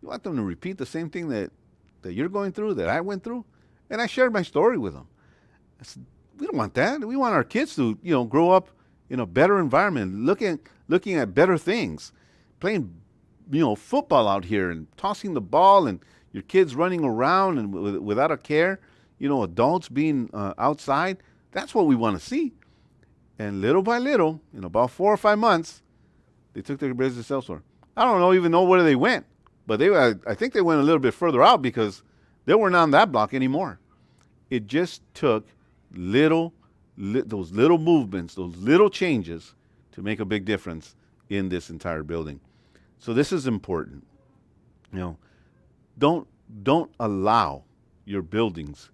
You want them to repeat the same thing that you're going through, that I went through? And I shared my story with them. I said, we don't want that. We want our kids to, grow up in a better environment, looking at better things, playing, football out here and tossing the ball, and your kids running around and without a care, adults being outside. That's what we want to see. And little by little, in about 4 or 5 months, they took their business elsewhere. I don't even know where they went, but I think they went a little bit further out because they weren't on that block anymore. It just took those little movements, those little changes to make a big difference in this entire building. So this is important. Don't allow your buildings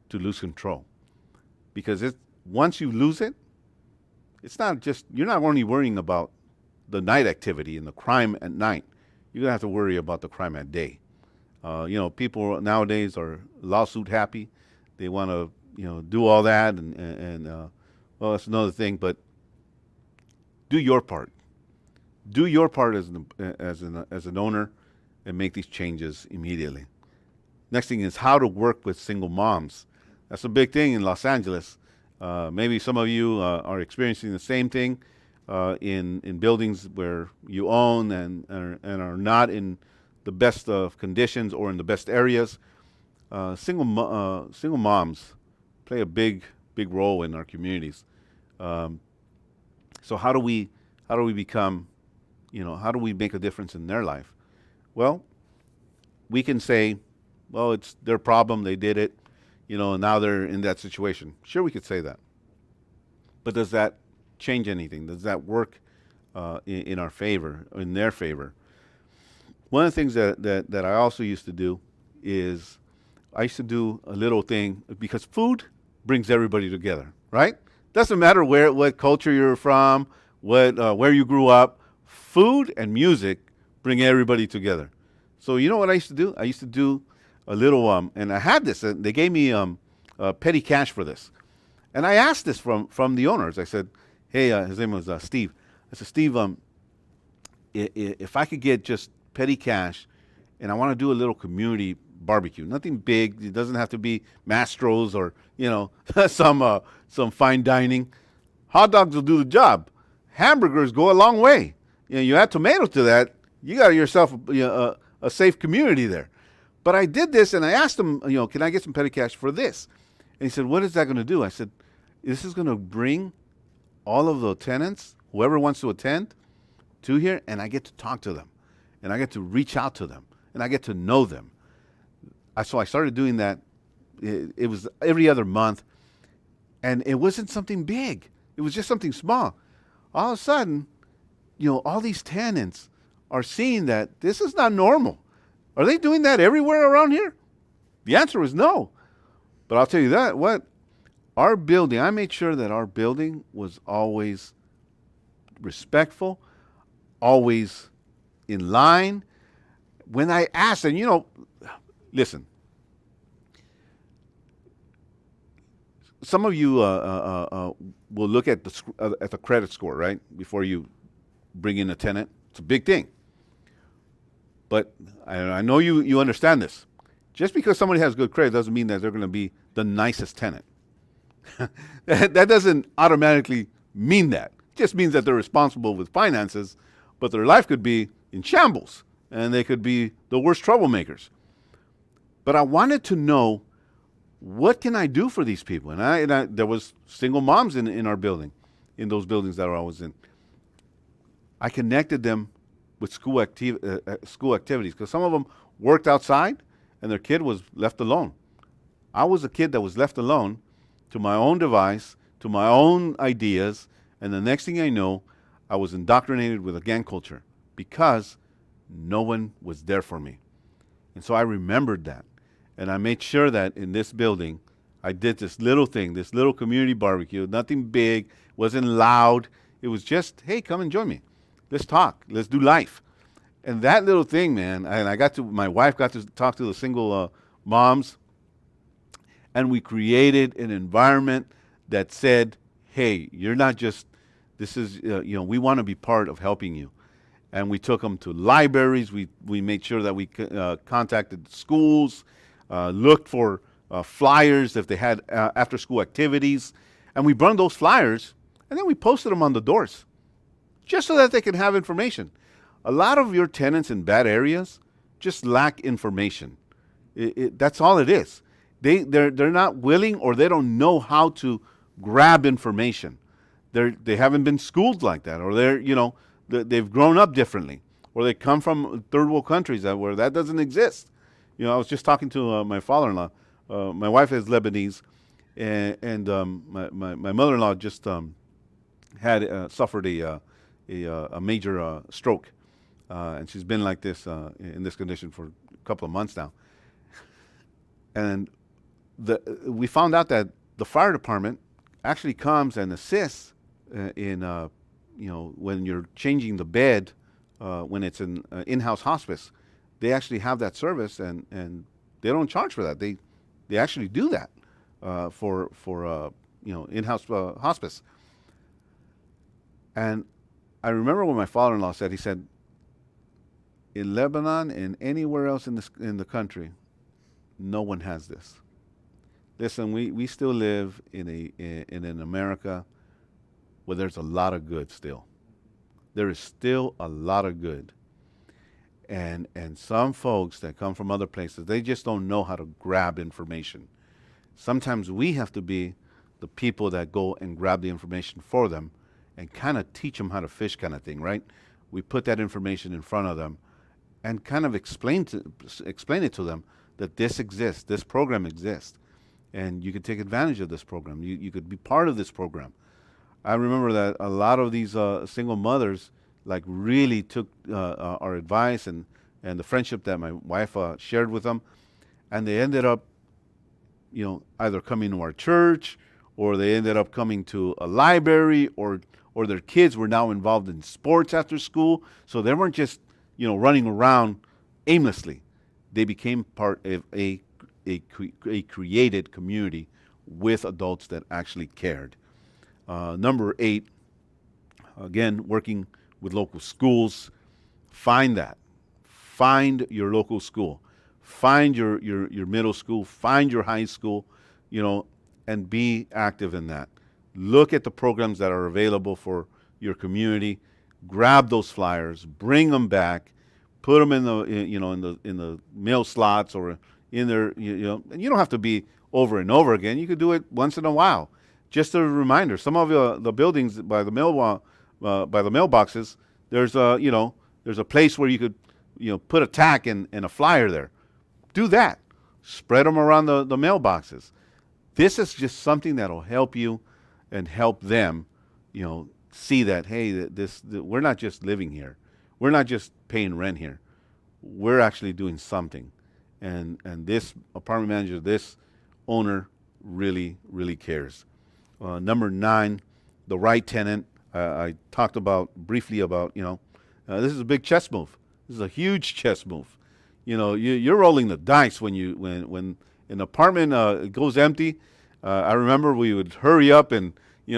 to lose control, because once you lose it, you're not only worrying about the night activity and the crime at night. You're gonna have to worry about the crime at day. People nowadays are lawsuit happy. They want to, do all that, and well, that's another thing. But do your part. Do your part as an owner, and make these changes immediately. Next thing is how to work with single moms. That's a big thing in Los Angeles. Maybe some of you are experiencing the same thing in buildings where you own and are not in the best of conditions or in the best areas. Single moms play a big role in our communities. So how do we become, how do we make a difference in their life? Well, we can say, well, it's their problem, they did it, and now they're in that situation. Sure, we could say that. But does that change anything? Does that work in our favor, in their favor? One of the things that I also used to do is I used to do a little thing, because food brings everybody together, right? Doesn't matter what culture you're from, where you grew up. Food and music bring everybody together. So you know what I used to do? I used to do a little, and I had this. They gave me petty cash for this, and I asked this from the owners. I said, "Hey, his name was Steve." I said, "Steve, if I could get just petty cash, and I want to do a little community barbecue, nothing big. It doesn't have to be Mastro's or some fine dining. Hot dogs will do the job. Hamburgers go a long way. You add tomato to that, you got yourself a safe community there." But I did this, and I asked him, can I get some petty cash for this? And he said, "What is that going to do?" I said, "This is going to bring all of the tenants, whoever wants to attend, to here, and I get to talk to them, and I get to reach out to them, and I get to know them." So I started doing that. It was every other month, and it wasn't something big. It was just something small. All of a sudden, all these tenants are seeing that this is not normal. Are they doing that everywhere around here? The answer was no. But I'll tell you what, our building, I made sure that our building was always respectful, always in line. When I asked, and listen, some of you will look at the credit score, right, before you bring in a tenant. It's a big thing. But I know you understand this. Just because somebody has good credit doesn't mean that they're going to be the nicest tenant. That doesn't automatically mean that. It just means that they're responsible with finances, but their life could be in shambles, and they could be the worst troublemakers. But I wanted to know, what can I do for these people? And there was single moms in our building, in those buildings that I was in. I connected them with school activities, because some of them worked outside and their kid was left alone. I was a kid that was left alone to my own device, to my own ideas, and the next thing I know, I was indoctrinated with a gang culture because no one was there for me. And so I remembered that. And I made sure that in this building, I did this little thing, this little community barbecue, nothing big, wasn't loud. It was just, hey, come and join me. Let's talk. Let's do life. And that little thing, man, and my wife got to talk to the single moms, and we created an environment that said, hey, you're not just, this is, we want to be part of helping you. And we took them to libraries. We made sure that we contacted schools, looked for flyers if they had after-school activities. And we burned those flyers, and then we posted them on the doors, just so that they can have information. A lot of your tenants in bad areas just lack information. That's all it is. They're not willing, or they don't know how to grab information. They haven't been schooled like that, or they've grown up differently, or they come from third world countries where that doesn't exist. I was just talking to my father-in-law. My wife is Lebanese, and my mother-in-law just had suffered a major stroke, and she's been like this in this condition for a couple of months now. And we found out that the fire department actually comes and assists in when you're changing the bed, when it's an in-house hospice. They actually have that service, and they don't charge for that. They actually do that for in-house hospice. And I remember when my father-in-law said, he said, in Lebanon and anywhere else in the country, no one has this. Listen, we still live in an America where there's a lot of good still. There is still a lot of good. And some folks that come from other places, they just don't know how to grab information. Sometimes we have to be the people that go and grab the information for them and kind of teach them how to fish, kind of thing, right? We put that information in front of them and kind of explain it to them that this exists, this program exists, and you could take advantage of this program. You could be part of this program. I remember that a lot of these single mothers like really took our advice and the friendship that my wife shared with them, and they ended up, either coming to our church, or they ended up coming to a library, or their kids were now involved in sports after school. So they weren't just running around aimlessly. They became part of a created community with adults that actually cared. Number 8, again, working with local schools. Find that. Find your local school. Find your middle school. Find your high school, and be active in that. Look at the programs that are available for your community. Grab those flyers. Bring them back. Put them in the mail slots or in there. And you don't have to be over and over again. You could do it once in a while. Just a reminder. Some of the buildings by the mailboxes, there's a place where you could put a tack and a flyer there. Do that. Spread them around the mailboxes. This is just something that'll help you and help them, see that, hey, we're not just living here. We're not just paying rent here. We're actually doing something. And this apartment manager, this owner really, really cares. Number 9, the right tenant. I talked briefly about, this is a big chess move. This is a huge chess move. You're rolling the dice when an apartment goes empty. I remember we would hurry up and, we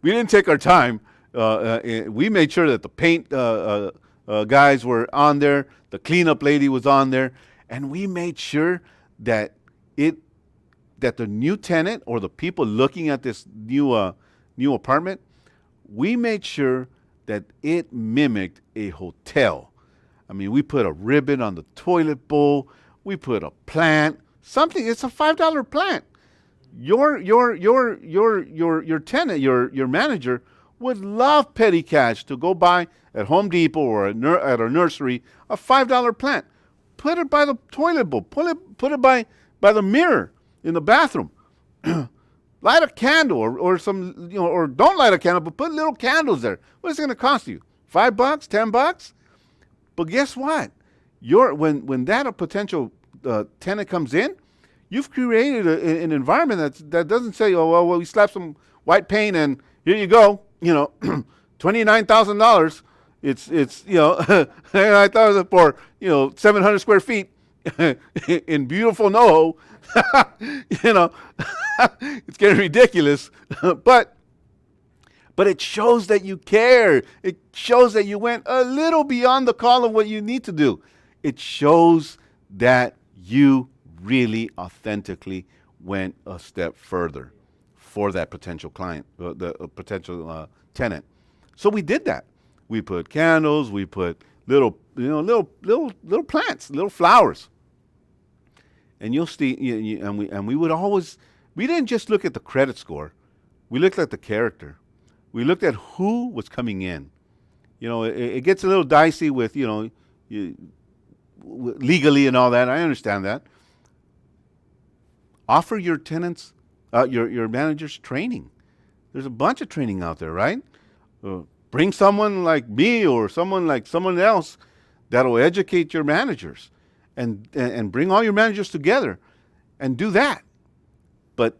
didn't take our time. We made sure that the paint guys were on there, the cleanup lady was on there, and we made sure that the new tenant or the people looking at this new apartment, we made sure that it mimicked a hotel. I mean, we put a ribbon on the toilet bowl. We put a plant. Something. It's a $5 plant. Your tenant, your manager would love petty cash to go buy at Home Depot or at a nursery a $5 plant. Put it by the toilet bowl. Put it by the mirror in the bathroom. Light a candle or some, or don't light a candle, but put little candles there. What is it going to cost you? $5, $10? But guess what? When that potential tenant comes in, you've created an environment that doesn't say, oh, well, we slap some white paint and here you go, $29,000. It's $29,000 for 700 square feet in beautiful NoHo. It's getting ridiculous, but it shows that you care. It shows that you went a little beyond the call of what you need to do. It shows that you really authentically went a step further for that potential client, the potential tenant. So we did that. We put candles. We put little plants, little flowers. And you'll see, and we would always, we didn't just look at the credit score. We looked at the character. We looked at who was coming in. It gets a little dicey with, legally and all that. I understand that. Offer your tenants, your managers training. There's a bunch of training out there, right? Bring someone like me or someone else that'll educate your managers. And bring all your managers together and do that. But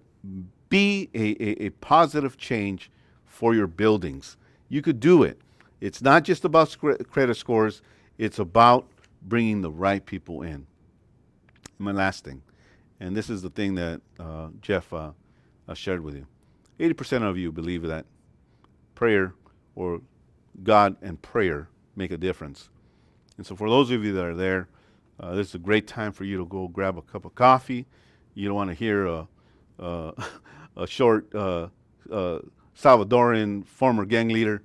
be a positive change for your buildings. You could do it. It's not just about credit scores. It's about bringing the right people in. My last thing, and this is the thing that Jeff shared with you. 80% of you believe that prayer or God and prayer make a difference. And so for those of you that are there, this is a great time for you to go grab a cup of coffee. You don't want to hear uh, a short Salvadoran former gang leader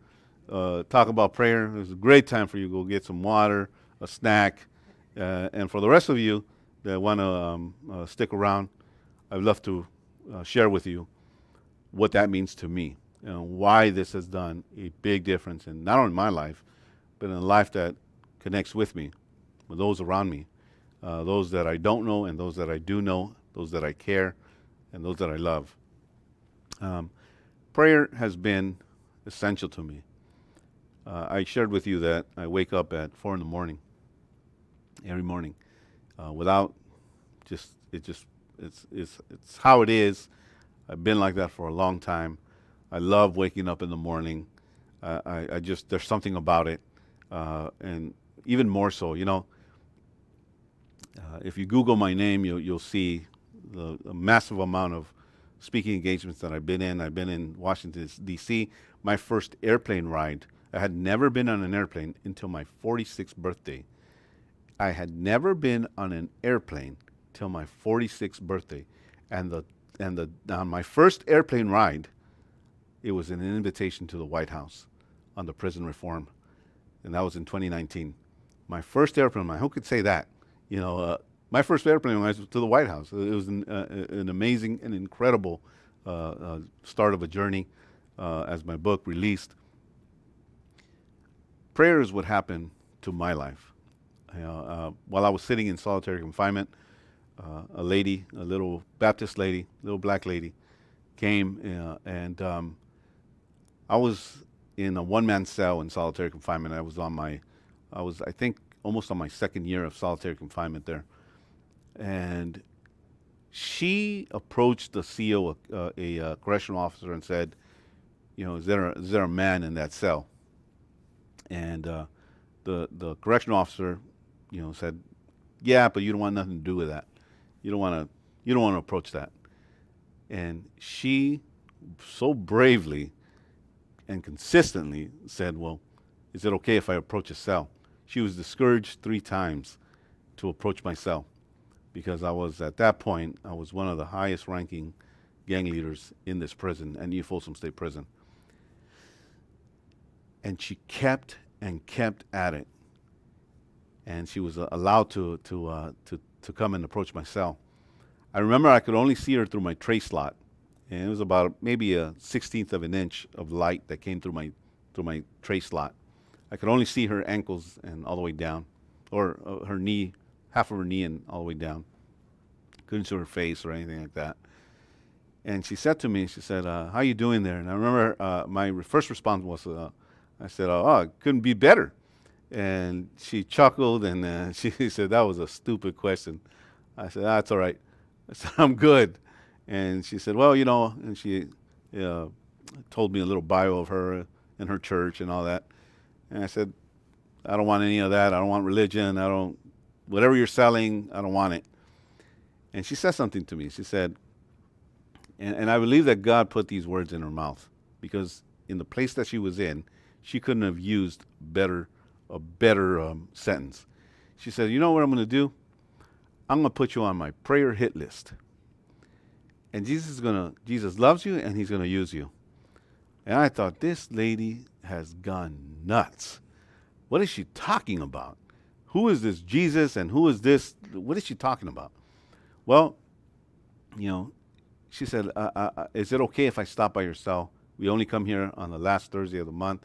talk about prayer. It was a great time for you to go get some water, a snack, and for the rest of you that want to stick around, I'd love to share with you what that means to me and why this has done a big difference in not only my life, but in a life that connects with me, with those around me, those that I don't know and those that I do know, those that I care, and those that I love. Prayer has been essential to me. I shared with you that I wake up at 4 in the morning every morning without it's how it is. I've been like that for a long time. I love waking up in the morning. I just there's something about it, and even more so, if you Google my name, you'll see the massive amount of speaking engagements that I've been in. I've been in Washington, D.C. My first airplane ride, I had never been on an airplane until my 46th birthday. I had never been on an airplane till my 46th birthday. And on my first airplane ride, it was an invitation to the White House on the prison reform. And that was in 2019. My first airplane ride, who could say that? My first airplane ride was to the White House. It was an amazing and incredible start of a journey as my book released. Prayer is what happened to my life. While I was sitting in solitary confinement, a little Baptist lady, little black lady, came and I was in a one-man cell in solitary confinement. I was I think almost on my second year of solitary confinement there, and she approached the CO, a correctional officer, and said, is there a man in that cell? And the correctional officer, said, yeah, but you don't want nothing to do with that. You don't want to approach that. And she so bravely and consistently said, well, is it okay if I approach a cell? She was discouraged 3 times to approach my cell because at that point, I was one of the highest ranking gang leaders in this prison, at New Folsom State Prison. And she kept and kept at it. And she was allowed to come and approach my cell. I remember I could only see her through my tray slot, and it was about maybe a 1/16 of an inch of light that came through my tray slot. I could only see her ankles and all the way down, or her knee, half of her knee and all the way down. Couldn't see her face or anything like that. And she said to me, she said, how you doing there? And I remember my first response was, I said, oh, it couldn't be better. And she chuckled and she said, that was a stupid question. I said, that's all right. I said, I'm good. And she said, well, and she told me a little bio of her and her church and all that. And I said, I don't want any of that. I don't want religion. Whatever you're selling, I don't want it. And she said something to me. She said, and I believe that God put these words in her mouth, because in the place that she was in, she couldn't have used a better sentence. She said, you know what I'm going to do? I'm going to put you on my prayer hit list. And Jesus loves you, and he's going to use you. And I thought, this lady has gone nuts. What is she talking about? Who is this Jesus, and who is this? What is she talking about? Well, she said, is it okay if I stop by your cell? We only come here on the last Thursday of the month.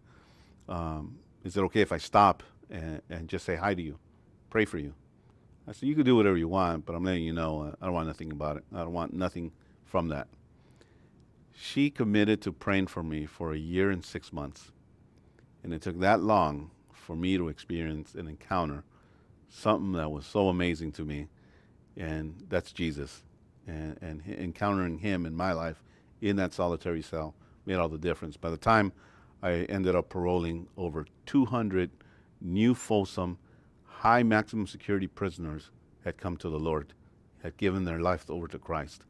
Is it okay if I stop and just say hi to you, pray for you? I said, you can do whatever you want, but I'm letting you know I don't want nothing about it. I don't want nothing from that. She committed to praying for me for 1 year and 6 months. And it took that long for me to experience and encounter something that was so amazing to me, and that's Jesus. And encountering him in my life in that solitary cell made all the difference. By the time I ended up paroling, over 200 New Folsom high maximum security prisoners had come to the Lord, had given their life over to Christ.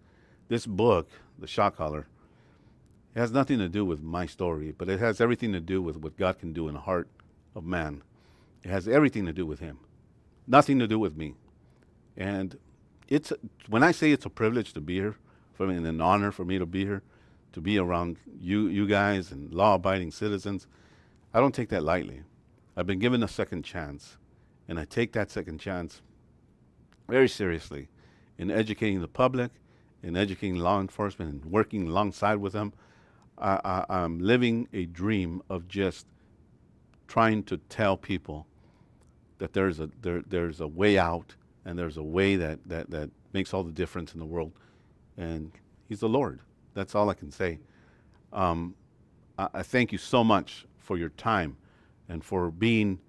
This book, The Shot Caller, it has nothing to do with my story, but it has everything to do with what God can do in the heart of man. It has everything to do with him, nothing to do with me. And when I say it's a privilege to be here for me and an honor for me to be here, to be around you guys and law-abiding citizens. I don't take that lightly. I've been given a second chance, and I take that second chance very seriously in educating the public, in educating law enforcement, and working alongside with them. I'm living a dream of just trying to tell people that there's a way out, and there's a way that makes all the difference in the world, and He's the Lord. That's all I can say. I thank you so much for your time and for being,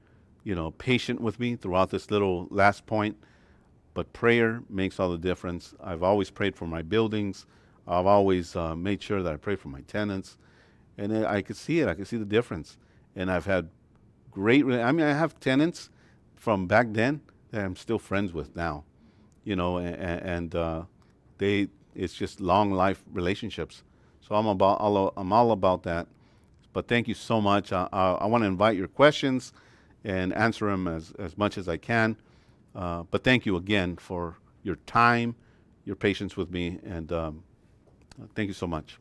patient with me throughout this little last point. But prayer makes all the difference. I've always prayed for my buildings. I've always made sure that I pray for my tenants, and I could see it. I could see the difference. And I've had I have tenants from back then that I'm still friends with now, and it's just long life relationships. So I'm all about that. But thank you so much. I want to invite your questions and answer them as much as I can. But thank you again for your time, your patience with me, and thank you so much.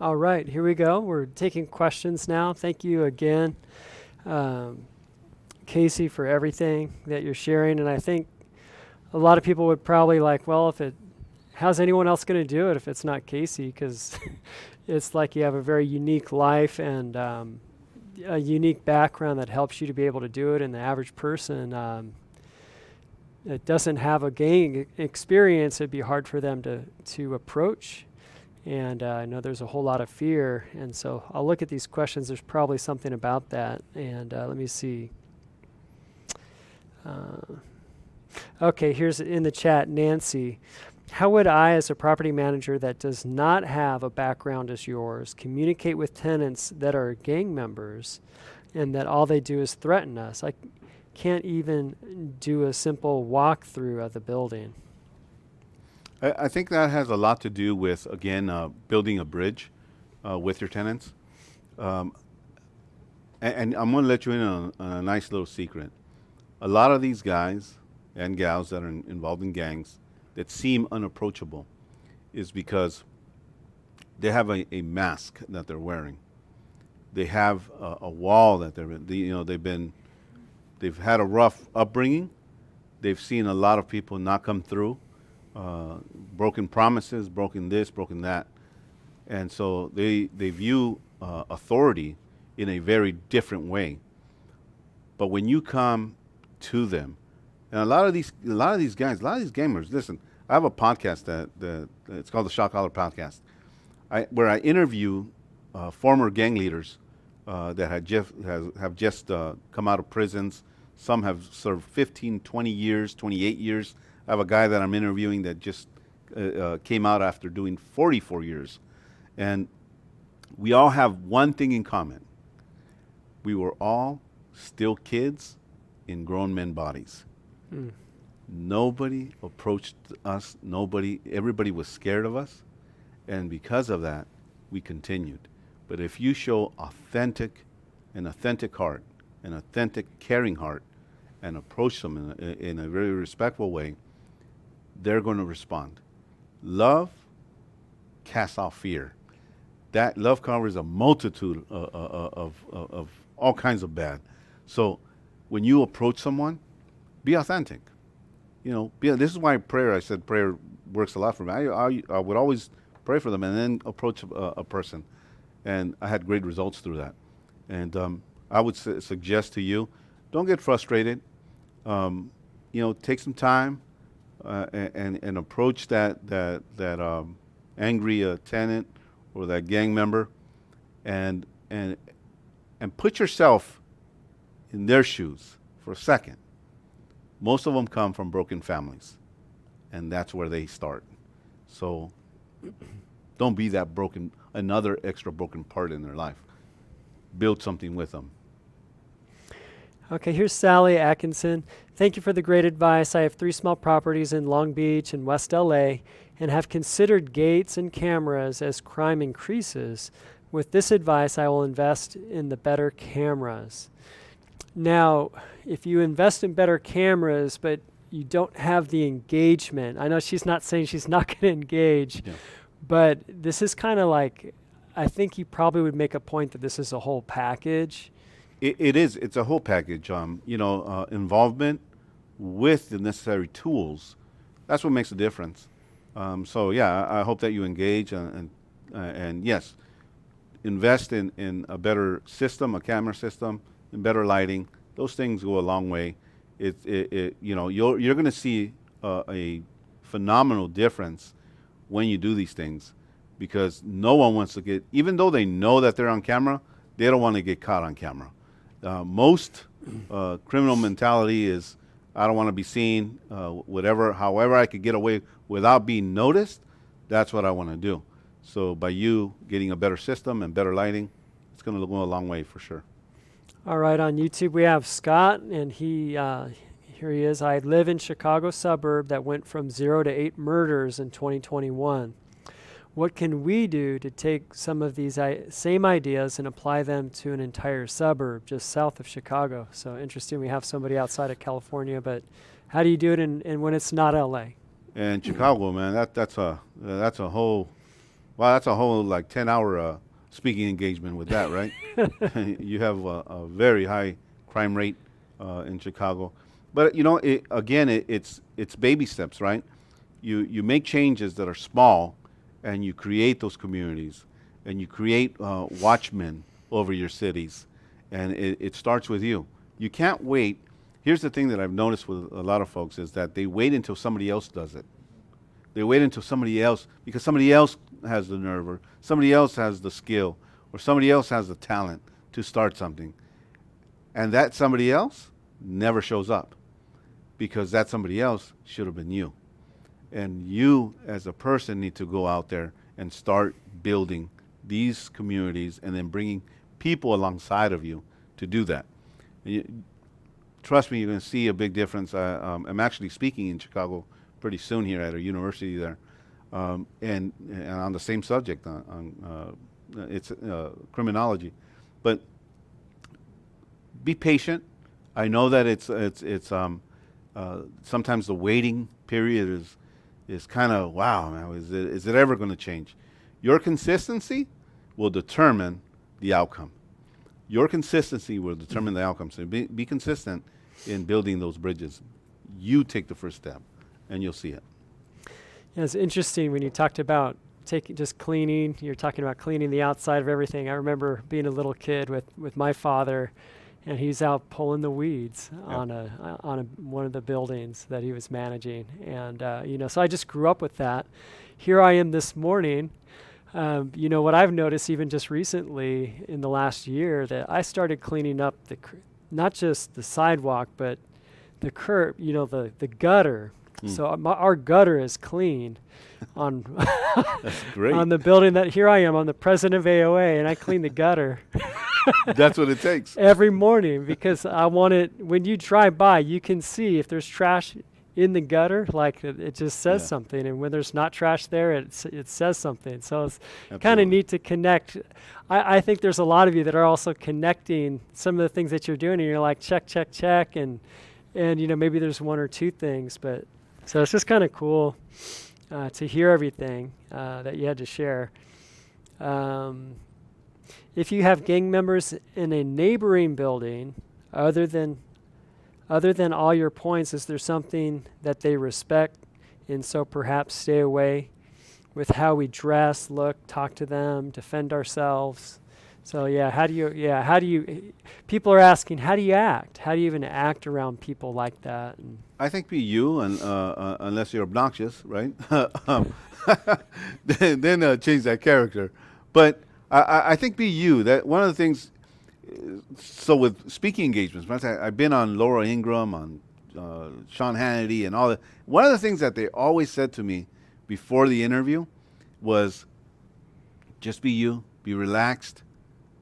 All right, here we go. We're taking questions now. Thank you again, Casey, for everything that you're sharing. And I think a lot of people would probably well, how's anyone else going to do it if it's not Casey? Because it's like you have a very unique life and a unique background that helps you to be able to do it. And the average person that doesn't have a gang experience, it'd be hard for them to approach. And I know there's a whole lot of fear. And so I'll look at these questions. There's probably something about that. And let me see. Okay, here's in the chat, Nancy. How would I, as a property manager that does not have a background as yours, communicate with tenants that are gang members and that all they do is threaten us? I can't even do a simple walkthrough of the building. I think that has a lot to do with, again, building a bridge with your tenants. And I'm going to let you in on a nice little secret. A lot of these guys and gals that are involved in gangs that seem unapproachable is because they have a mask that they're wearing. They have a wall that they've had a rough upbringing. They've seen a lot of people not come through. Broken promises, broken this, broken that. And so they view authority in a very different way. But when you come to them, and a lot of these guys, a lot of these gamers, listen, I have a podcast that it's called the Shot Caller Podcast, where I interview former gang leaders that have just come out of prisons. Some have served 15, 20 years, 28 years. I have a guy that I'm interviewing that just came out after doing 44 years. And we all have one thing in common. We were all still kids in grown men bodies. Mm. Nobody approached us. Everybody was scared of us. And because of that, we continued. But if you show an authentic heart, an authentic caring heart, and approach them in a very respectful way, they're going to respond. Love casts off fear. That love covers a multitude of all kinds of bad. So when you approach someone, be authentic. This is why I said prayer works a lot for me. I would always pray for them and then approach a person. And I had great results through that. And I would suggest to you, don't get frustrated. Take some time and approach that angry tenant or that gang member, and put yourself in their shoes for a second. Most of them come from broken families, and that's where they start. So don't be that another extra broken part in their life. Build something with them. Okay, here's Sally Atkinson. Thank you for the great advice. I have 3 small properties in Long Beach and West LA and have considered gates and cameras as crime increases. With this advice, I will invest in the better cameras. Now, if you invest in better cameras, but you don't have the engagement. I know she's not saying she's not going to engage, Yeah. but this is kind of like, I think you probably would make a point that this is a whole package. It is. It's a whole package. Involvement with the necessary tools. That's what makes a difference. So yeah, I hope that you engage and yes, invest in a better system, a camera system, and better lighting. Those things go a long way. You're going to see a phenomenal difference when you do these things, because no one wants to get, even though they know that they're on camera, they don't want to get caught on camera. Most criminal mentality is, I don't want to be seen, however I could get away without being noticed, that's what I want to do. So by you getting a better system and better lighting, it's going to go a long way for sure. All right, on YouTube we have Scott, and here he is. I live in Chicago suburb that went from 0 to 8 murders in 2021. What can we do to take some of these same ideas and apply them to an entire suburb just south of Chicago? So interesting, we have somebody outside of California, but how do you do it in when it's not LA? And Chicago, man, that's a whole like 10-hour speaking engagement with that, right? You have a very high crime rate in Chicago, but it's baby steps, right? You make changes that are small, and you create those communities, and you create watchmen over your cities, and it starts with you. You can't wait. Here's the thing that I've noticed with a lot of folks is that they wait until somebody else does it. They wait until somebody else, because somebody else has the nerve, or somebody else has the skill, or somebody else has the talent to start something. And that somebody else never shows up, because that somebody else should have been you. And you as a person need to go out there and start building these communities, and then bringing people alongside of you to do that. Trust me, you're going to see a big difference. I'm actually speaking in Chicago pretty soon here at a university there, and on the same subject, it's criminology. But be patient. I know that it's sometimes the waiting period is kind of, wow, man, is it ever going to change? Your consistency will determine the outcome. Your consistency will determine the outcome. So be consistent in building those bridges. You take the first step, and you'll see it. Yeah, it's interesting when you talked about just cleaning. You're talking about cleaning the outside of everything. I remember being a little kid with my father, and he's out pulling the weeds on one of the buildings that he was managing, and so I just grew up with that. Here I am this morning. What I've noticed even just recently in the last year, that I started cleaning up not just the sidewalk, but the curb, the gutter. So our gutter is clean on That's great. on the building that here I am. I'm the president of AOA, and I clean the gutter That's what it takes. every morning, because I want it, when you drive by, you can see if there's trash in the gutter, like it just says something, and when there's not trash there, it says something. So it's kind of neat to connect. I think there's a lot of you that are also connecting some of the things that you're doing, and you're like, check, check, check, and maybe there's one or two things, but so it's just kind of cool to hear everything that you had to share. If you have gang members in a neighboring building, other than all your points, is there something that they respect, and so perhaps stay away with how we dress, look, talk to them, defend ourselves? So how do you, people are asking, how do you act? How do you even act around people like that? And I think be you, and unless you're obnoxious, right? then change that character. But I think be you. That one of the things. So with speaking engagements, I've been on Laura Ingraham, on Sean Hannity, and all that. One of the things that they always said to me before the interview was, just be you, be relaxed,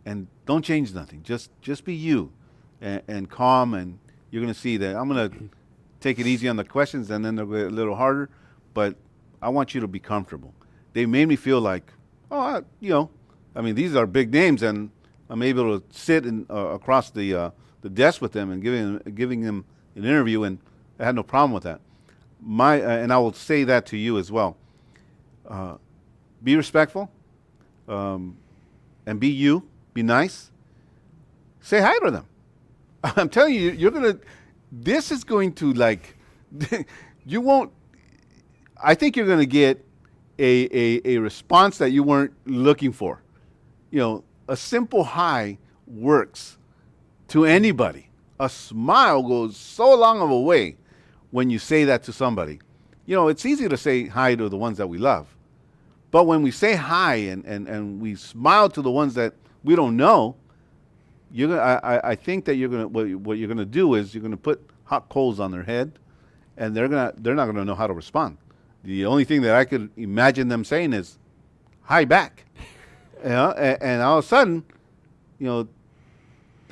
and don't change nothing. Just be you, and calm, and you're going to see that I'm going to take it easy on the questions, and then they'll get a little harder, but I want you to be comfortable. They made me feel like, these are big names, and I'm able to sit across the desk with them and giving them an interview, and I had no problem with that. And I will say that to you as well. Be respectful, and be you. Be nice. Say hi to them. I'm telling you, you're gonna. This is going to like. You won't. I think you're gonna get a response that you weren't looking for. A simple hi works to anybody. A smile goes so long of a way when you say that to somebody. It's easy to say hi to the ones that we love. But when we say hi and we smile to the ones that we don't know, I think that what you're gonna do is you're gonna put hot coals on their head, and they're not gonna know how to respond. The only thing that I could imagine them saying is, "Hi back," and all of a sudden, the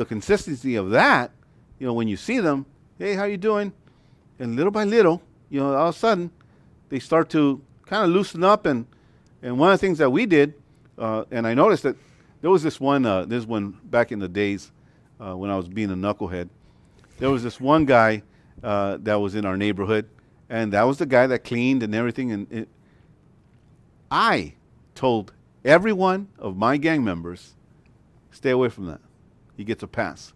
consistency of that, when you see them, "Hey, how you doing?" And little by little, all of a sudden, they start to kind of loosen up. And one of the things that we did, and I noticed that there was this one back in the days when I was being a knucklehead. There was this one guy that was in our neighborhood, and that was the guy that cleaned and everything. And I told every one of my gang members, stay away from that. He gets a pass.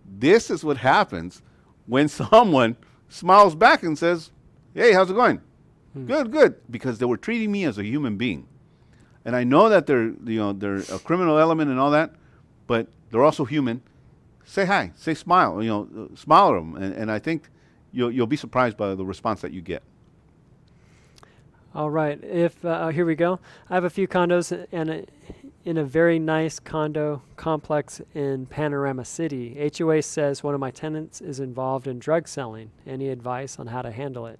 This is what happens when someone smiles back and says, "Hey, how's it going?" Good, good. Because they were treating me as a human being. And I know that they're a criminal element and all that, but they're also human. Say hi, say smile, smile at them. And I think you'll be surprised by the response that you get. All right. Here we go. I have a few condos in a very nice condo complex in Panorama City. HOA says one of my tenants is involved in drug selling. Any advice on how to handle it?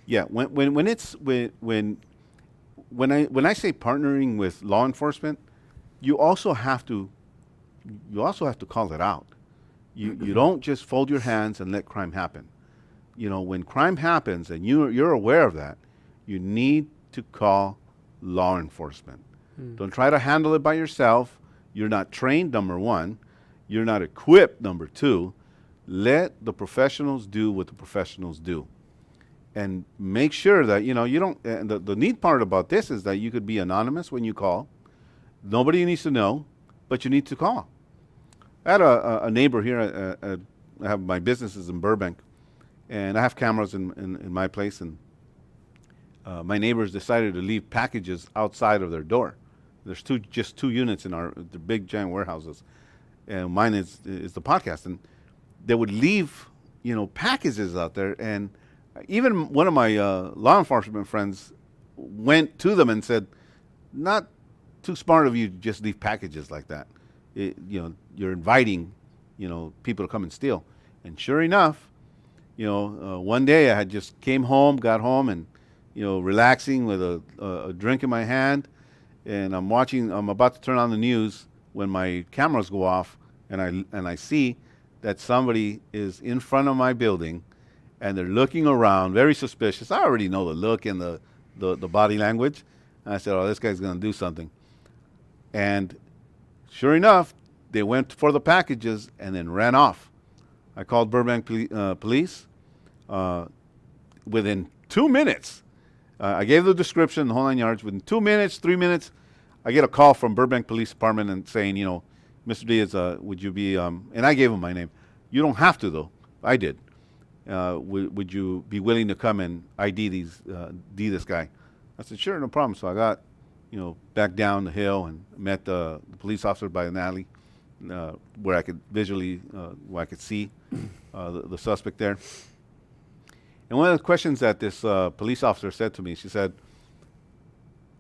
Yeah, when I say partnering with law enforcement, you also have to call it out. You don't just fold your hands and let crime happen. When crime happens and you're aware of that, you need to call law enforcement. Don't try to handle it by yourself. You're not trained, number one. You're not equipped, number two. Let the professionals do what the professionals do. And make sure that, you don't, and the neat part about this is that you could be anonymous when you call. Nobody needs to know, but you need to call. I had a neighbor here. I have my businesses in Burbank, and I have cameras in my place, and my neighbors decided to leave packages outside of their door. There's just two units in the big giant warehouses, and mine is the podcast, and they would leave packages out there. And even one of my law enforcement friends went to them and said, "Not too smart of you to just leave packages like that. You're inviting people to come and steal." And sure enough, one day I had just got home and relaxing with a drink in my hand, and I'm about to turn on the news when my cameras go off, and I see that somebody is in front of my building, and they're looking around, very suspicious. I already know the look and the body language. And I said, "Oh, this guy's going to do something." And sure enough, they went for the packages and then ran off. I called Burbank police. Within 2 minutes, I gave the description, the whole 9 yards. Within 2 minutes, 3 minutes, I get a call from Burbank Police Department and saying, "Mr. Diaz, would you be," and I gave him my name. You don't have to, though. I did. Would you be willing to come and ID this guy? I said, "Sure, no problem." So I got, back down the hill and met the police officer by an alley where I could where I could see the suspect there. And one of the questions that this police officer said to me, she said,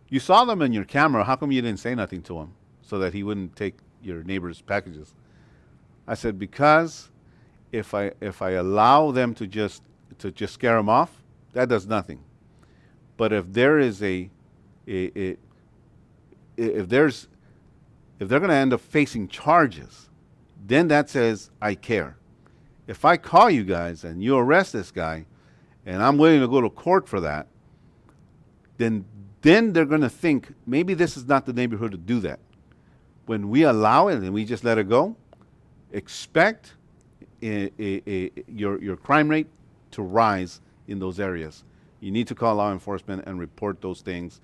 "You saw them in your camera. How come you didn't say nothing to him so that he wouldn't take your neighbor's packages?" I said, "Because if I allow them to just scare him off, that does nothing. But if there is if they're going to end up facing charges, then that says I care. If I call you guys and you arrest this guy, and I'm willing to go to court for that, then they're going to think maybe this is not the neighborhood to do that. When we allow it and we just let it go, expect your crime rate to rise in those areas. You need to call law enforcement and report those things.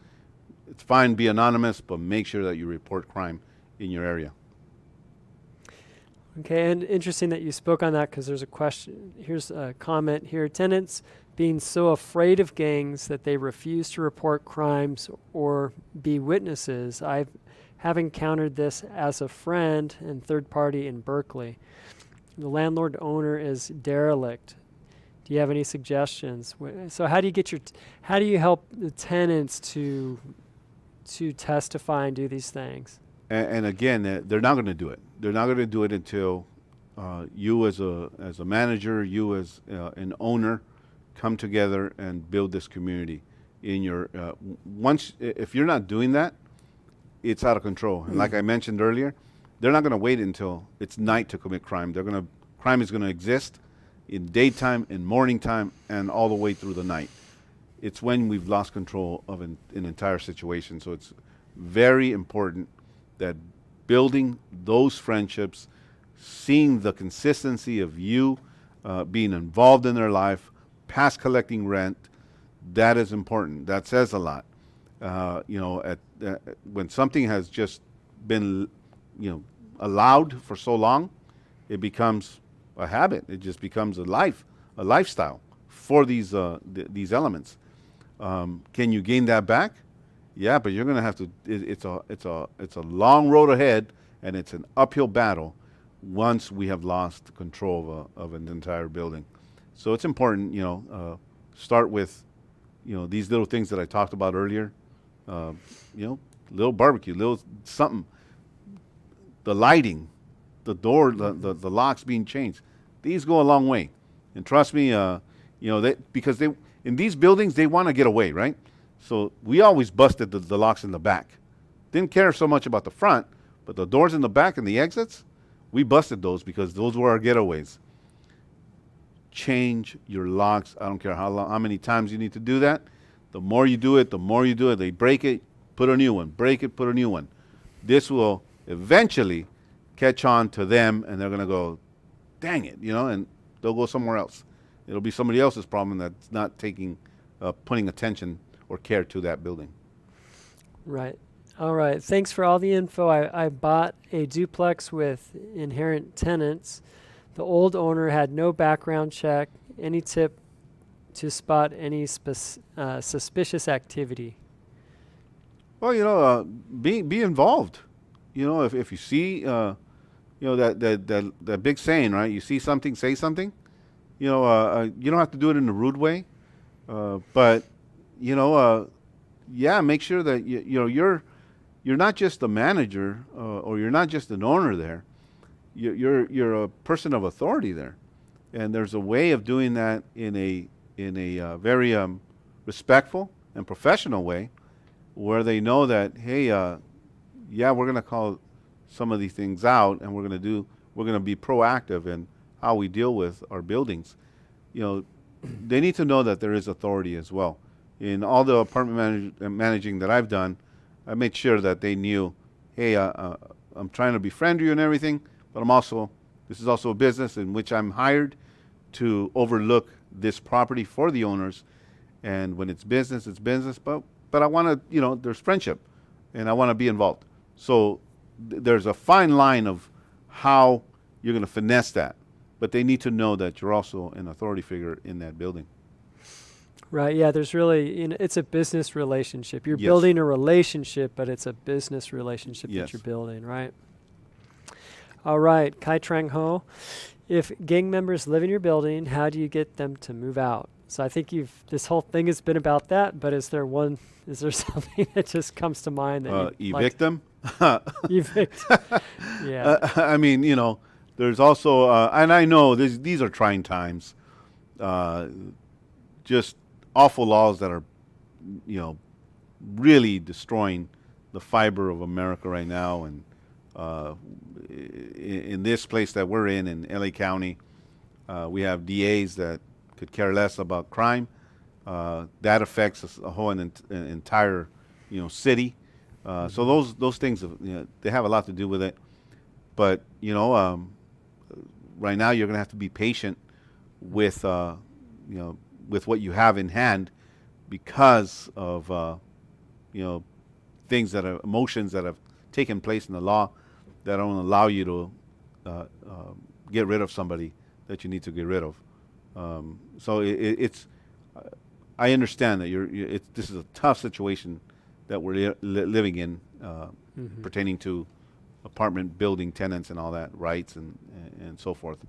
It's fine, be anonymous, but make sure that you report crime in your area. Okay, and interesting that you spoke on that, because there's a question. Here's a comment here. Tenants being so afraid of gangs that they refuse to report crimes or be witnesses. I have encountered this as a friend and third party in Berkeley. The landlord owner is derelict. Do you have any suggestions? So how do you get how do you help the tenants to testify and do these things? And again, they're not going to do it. They're not going to do it until you as a manager, you as an owner, come together and build this community. In your if you're not doing that, it's out of control. And like I mentioned earlier, they're not going to wait until it's night to commit crime. Crime is going to exist in daytime, in morning time, and all the way through the night. It's when we've lost control of an entire situation. So it's very important that building those friendships, seeing the consistency of you being involved in their life, past collecting rent, that is important. That says a lot. When something has just been, allowed for so long, it becomes a habit. It just becomes a lifestyle for these elements. Can you gain that back? Yeah, but you're going to have to. It's a long road ahead, and it's an uphill battle once we have lost control of an entire building. So it's important, start with, these little things that I talked about earlier. Little barbecue, little something. The lighting, the door, the locks being changed. These go a long way, and trust me, because in these buildings they want to get away, right? So we always busted the locks in the back. Didn't care so much about the front, but the doors in the back and the exits, we busted those because those were our getaways. Change your locks. I don't care how many times you need to do that. The more you do it, They break it, put a new one. Break it, put a new one. This will eventually catch on to them, and they're going to go, dang it, and they'll go somewhere else. It'll be somebody else's problem that's not putting attention or care to that building. Right. All right. Thanks for all the info. I bought a duplex with inherent tenants. The old owner had no background check. Any tip to spot any suspicious activity? Well, be involved. If you see, that big saying, right? You see something, say something. You don't have to do it in a rude way, but make sure that you're not just a manager or you're not just an owner there. You're a person of authority there, and there's a way of doing that in a very respectful and professional way, where they know that, hey, we're going to call some of these things out, and we're going to be proactive in how we deal with our buildings. They need to know that there is authority as well. In all the apartment managing that I've done, I made sure that they knew, hey, I'm trying to befriend you and everything, but this is also a business in which I'm hired to overlook this property for the owners. And when it's business, but I want to, there's friendship, and I want to be involved. So there's a fine line of how you're going to finesse that. But they need to know that you're also an authority figure in that building. Right. Yeah. There's really, it's a business relationship. You're Yes. building a relationship, but it's a business relationship Yes. that you're building, right? All right. Kai Trang Ho, if gang members live in your building, how do you get them to move out? So I think this whole thing has been about that, but is there something that just comes to mind that Evict them? Evict. Yeah. There's also, and I know these are trying times, just awful laws that are, really destroying the fiber of America right now. And in this place that we're in LA County, we have DAs that could care less about crime. That affects a whole entire, city. So those things, they have a lot to do with it. But right now you're going to have to be patient with with what you have in hand, because of things that are emotions that have taken place in the law that don't allow you to get rid of somebody that you need to get rid of. So it's I understand that this is a tough situation that we're living in, pertaining to apartment building tenants and all that rights and so forth.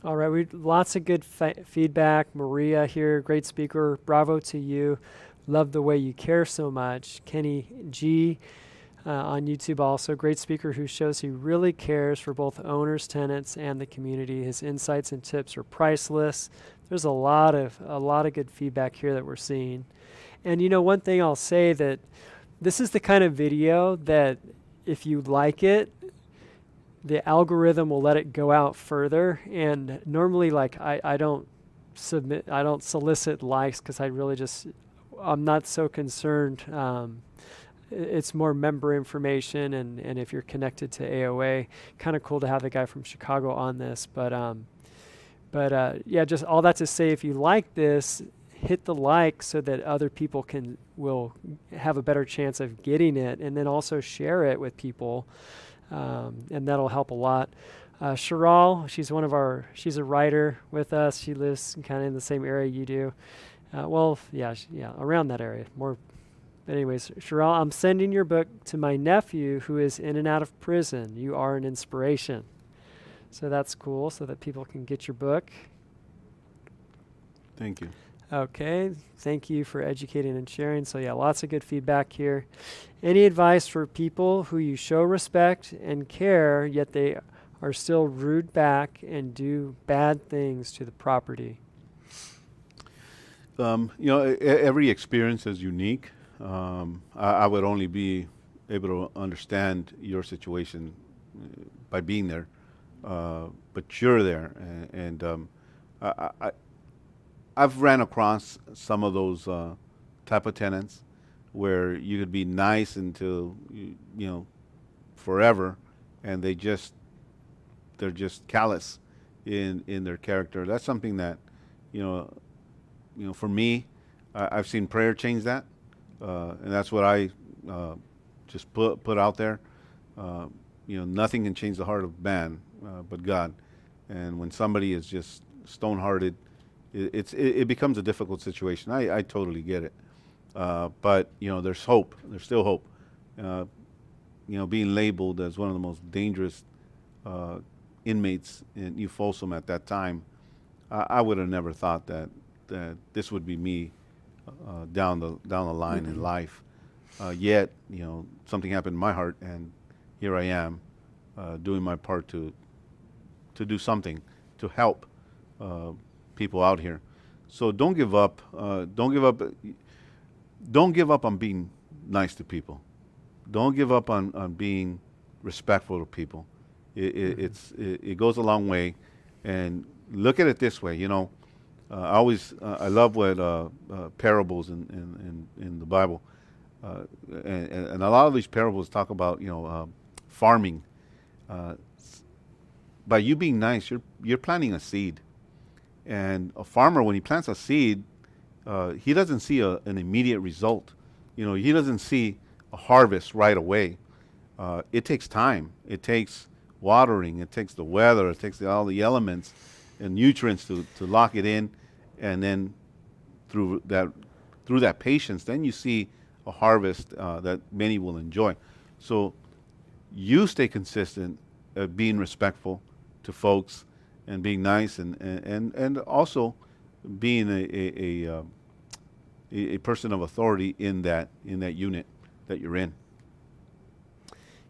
All right, lots of good feedback. Maria here, great speaker. Bravo to you. Love the way you care so much. Kenny G on YouTube also, great speaker who shows he really cares for both owners, tenants, and the community. His insights and tips are priceless. There's a lot of good feedback here that we're seeing. And one thing I'll say, that this is the kind of video that if you like it, the algorithm will let it go out further. And normally, like, I don't solicit likes, because I'm not so concerned. It's more member information, and if you're connected to AOA, kind of cool to have the guy from Chicago on this. But yeah, just all that to say, if you like this, hit the like so that other people will have a better chance of getting it, and then also share it with people. And that'll help a lot. Sharal, she's a writer with us. She lives kind of in the same area you do. Around that area. More, but anyways, Sharal, I'm sending your book to my nephew who is in and out of prison. You are an inspiration. So that's cool, so that people can get your book. Thank you. Okay, thank you for educating and sharing. So yeah, lots of good feedback here. Any advice for people who you show respect and care, yet they are still rude back and do bad things to the property? Every experience is unique. I would only be able to understand your situation by being there, but you're there, and I've ran across some of those type of tenants where you could be nice until forever, and they're just callous in their character. That's something that for me, I've seen prayer change that, and that's what I just put out there. Nothing can change the heart of man but God, and when somebody is just stone-hearted, it becomes a difficult situation. I totally get it. But there's hope. There's still hope. Being labeled as one of the most dangerous inmates in New Folsom at that time, I would have never thought that this would be me down the line in life. Yet, something happened in my heart, and here I am doing my part to do something to help people out here. So don't give up. Don't give up on being nice to people. Don't give up on being respectful to people. It goes a long way. And look at it this way. I love what parables in the Bible, and a lot of these parables talk about farming. By you being nice, you're planting a seed. And a farmer, when he plants a seed, he doesn't see an immediate result. He doesn't see a harvest right away. It takes time. It takes watering. It takes the weather. It takes all the elements and nutrients to lock it in. And then through that patience, then you see a harvest that many will enjoy. So you stay consistent at being respectful to folks, and being nice, and also being a person of authority in that unit that you're in.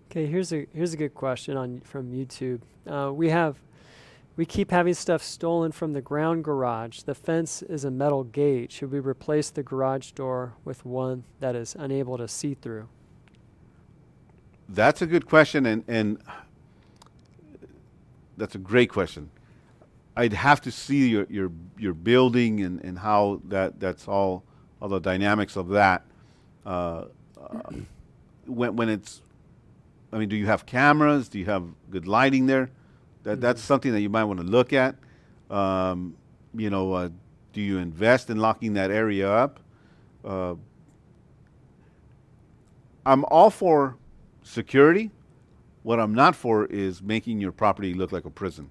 Okay, here's a good question from YouTube. We keep having stuff stolen from the ground garage. The fence is a metal gate. Should we replace the garage door with one that is unable to see through? That's a good question, and that's a great question. I'd have to see your building and how that's all the dynamics of that. When it's, do you have cameras? Do you have good lighting there? That's something that you might want to look at. do you invest in locking that area up? I'm all for security. What I'm not for is making your property look like a prison.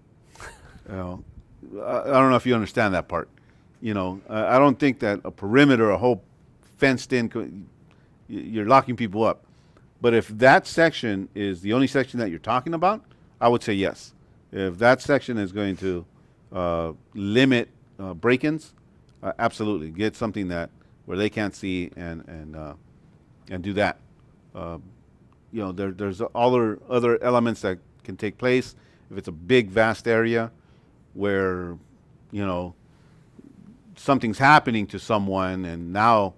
You know, I don't know if you understand that part. I don't think that a perimeter, a whole fenced in, you're locking people up. But if that section is the only section that you're talking about, I would say yes. If that section is going to limit break-ins, absolutely get something that where they can't see and do that. There's other elements that can take place if it's a big, vast area where something's happening to someone and now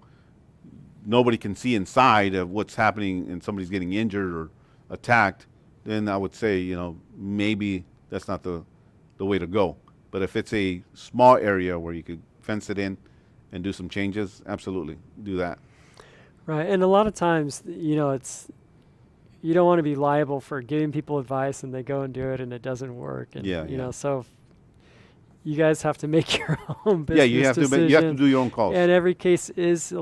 nobody can see inside of what's happening and somebody's getting injured or attacked. Then I would say maybe that's not the way to go. But if it's a small area where you could fence it in and do some changes, absolutely do that. Right, and a lot of times, it's you don't want to be liable for giving people advice and they go and do it and it doesn't work. And, so you guys have to make your own business you have decision. you have to do your own calls. And every case is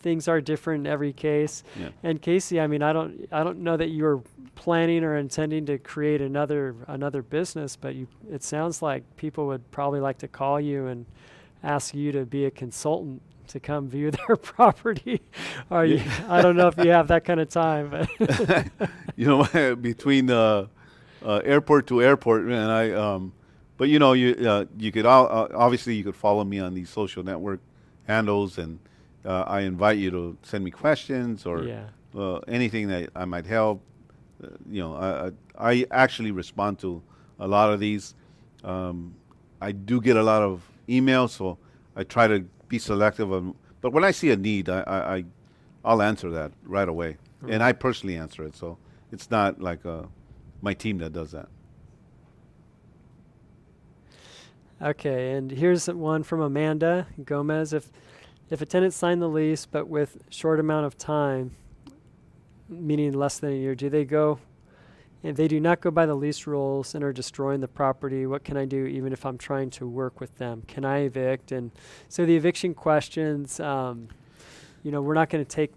things are different in every case. Yeah. And Casey, I don't know that you were planning or intending to create another business, but it sounds like people would probably like to call you and ask you to be a consultant to come view their property. I don't know if you have that kind of time, but between airport to airport, man, but you could obviously you could follow me on these social network handles, and I invite you to send me questions or anything that I might help. I actually respond to a lot of these. I do get a lot of emails, so I try to be selective of. But when I see a need, I'll answer that right away, and I personally answer it. So it's not like my team that does that. Okay, and here's one from Amanda Gomez. If a tenant signed the lease but with short amount of time, meaning less than a year, do they go? If they do not go by the lease rules and are destroying the property, what can I do even if I'm trying to work with them? Can I evict? And so the eviction questions, we're not going to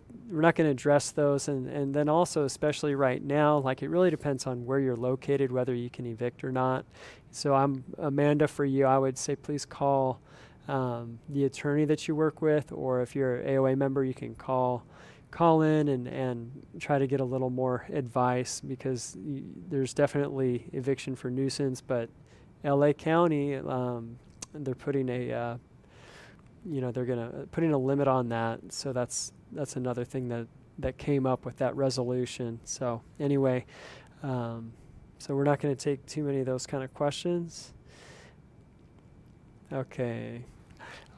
address those. And then also, especially right now, like it really depends on where you're located, whether you can evict or not. So Amanda, for you, I would say please call the attorney that you work with, or if you're an AOA member, you can call in and try to get a little more advice, because there's definitely eviction for nuisance, but LA County, they're putting they're putting a limit on that. So that's another thing that came up with that resolution. So anyway, so we're not going to take too many of those kind of questions. Okay.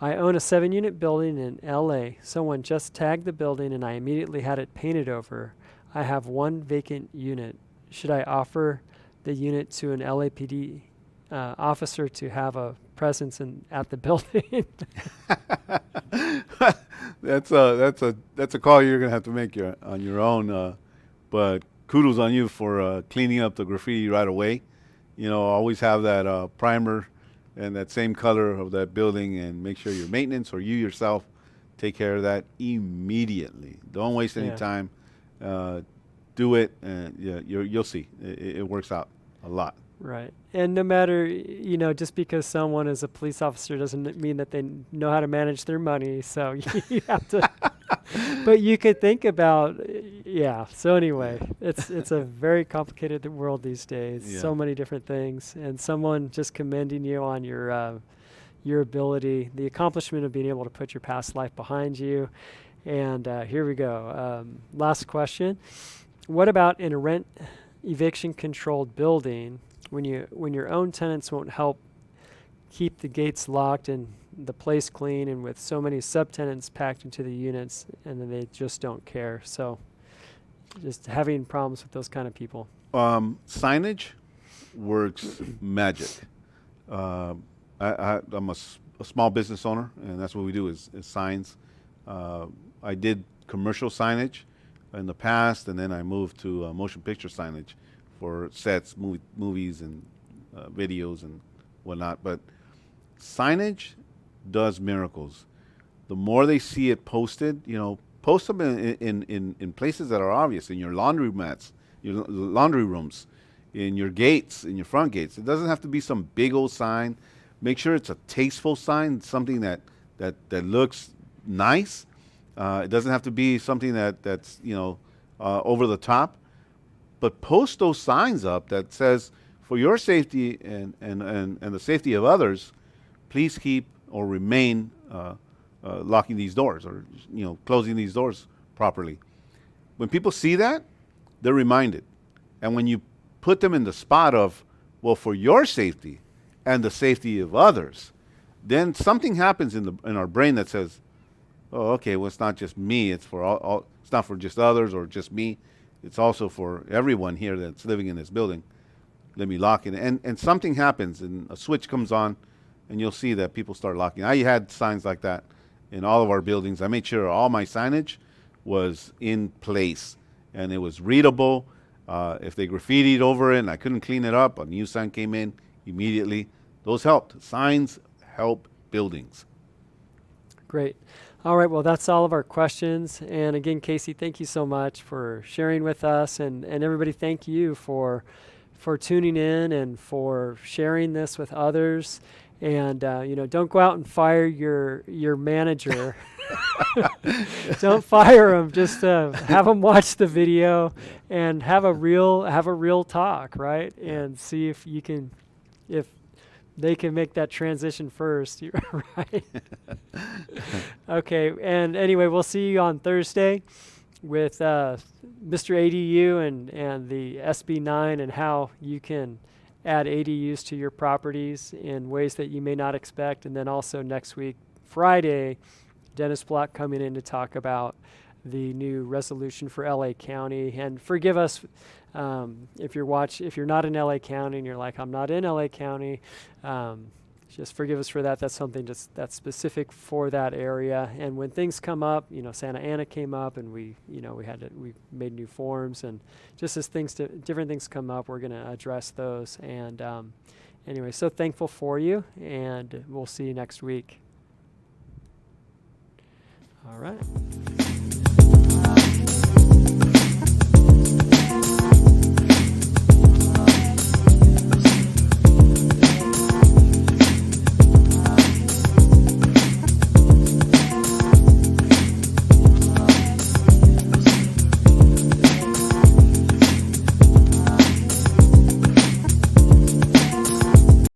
I own a 7-unit building in LA. Someone just tagged the building and I immediately had it painted over. I have one vacant unit. Should I offer the unit to an LAPD officer to have a presence at the building? That's a call you're gonna have to make on your own. But kudos on you for cleaning up the graffiti right away. Always have that primer and that same color of that building, and make sure your maintenance or you yourself take care of that immediately. Don't waste any time. Do it, and you'll see. It works out a lot. Right. And no matter, just because someone is a police officer doesn't mean that they know how to manage their money. So you have to, but you could think about, So anyway, it's a very complicated world these days. Yeah. So many different things, and someone just commending you on your ability, the accomplishment of being able to put your past life behind you. And here we go. Last question. What about in a rent eviction controlled building? When your own tenants won't help keep the gates locked and the place clean, and with so many subtenants packed into the units, and then they just don't care. So just having problems with those kind of people. Signage works magic. I'm a small business owner, and that's what we do is signs. I did commercial signage in the past, and then I moved to motion picture signage for sets, movies, and videos and whatnot. But Signage does miracles. The more they see it posted, post them in places that are obvious, in your laundry mats, your laundry rooms, in your gates, in your front gates. It doesn't have to be some big old sign. Make sure it's a tasteful sign, something that looks nice. It doesn't have to be something that's over the top. But post those signs up that says, for your safety and the safety of others, please keep or remain locking these doors, or closing these doors properly. When people see that, they're reminded. And when you put them in the spot of, well, for your safety and the safety of others, then something happens in our brain that says, oh, okay, well, it's not just me. It's for all. It's not for just others or just me. It's also for everyone here that's living in this building. Let me lock it. And something happens, and a switch comes on, and you'll see that people start locking. I had signs like that in all of our buildings. I made sure all my signage was in place, and it was readable. If they graffitied over it and I couldn't clean it up, a new sign came in immediately. Those helped. Signs help buildings. Great. All right, well, that's all of our questions. And again, Casey, thank you so much for sharing with us. And everybody, thank you for tuning in and for sharing this with others. And, don't go out and fire your manager. Don't fire him. Just have him watch the video and have a real talk, right? And see if they can make that transition first, right? Okay, and anyway, we'll see you on Thursday with Mr. ADU and the SB9 and how you can add ADUs to your properties in ways that you may not expect. And then also next week, Friday, Dennis Block coming in to talk about the new resolution for LA County. And forgive us if you're not in LA County and you're like, I'm not in LA County, just forgive us for that. That's something that's specific for that area. And when things come up, Santa Ana came up, and we made new forms, and just as different things come up, we're going to address those. And anyway, so thankful for you, and we'll see you next week. All right.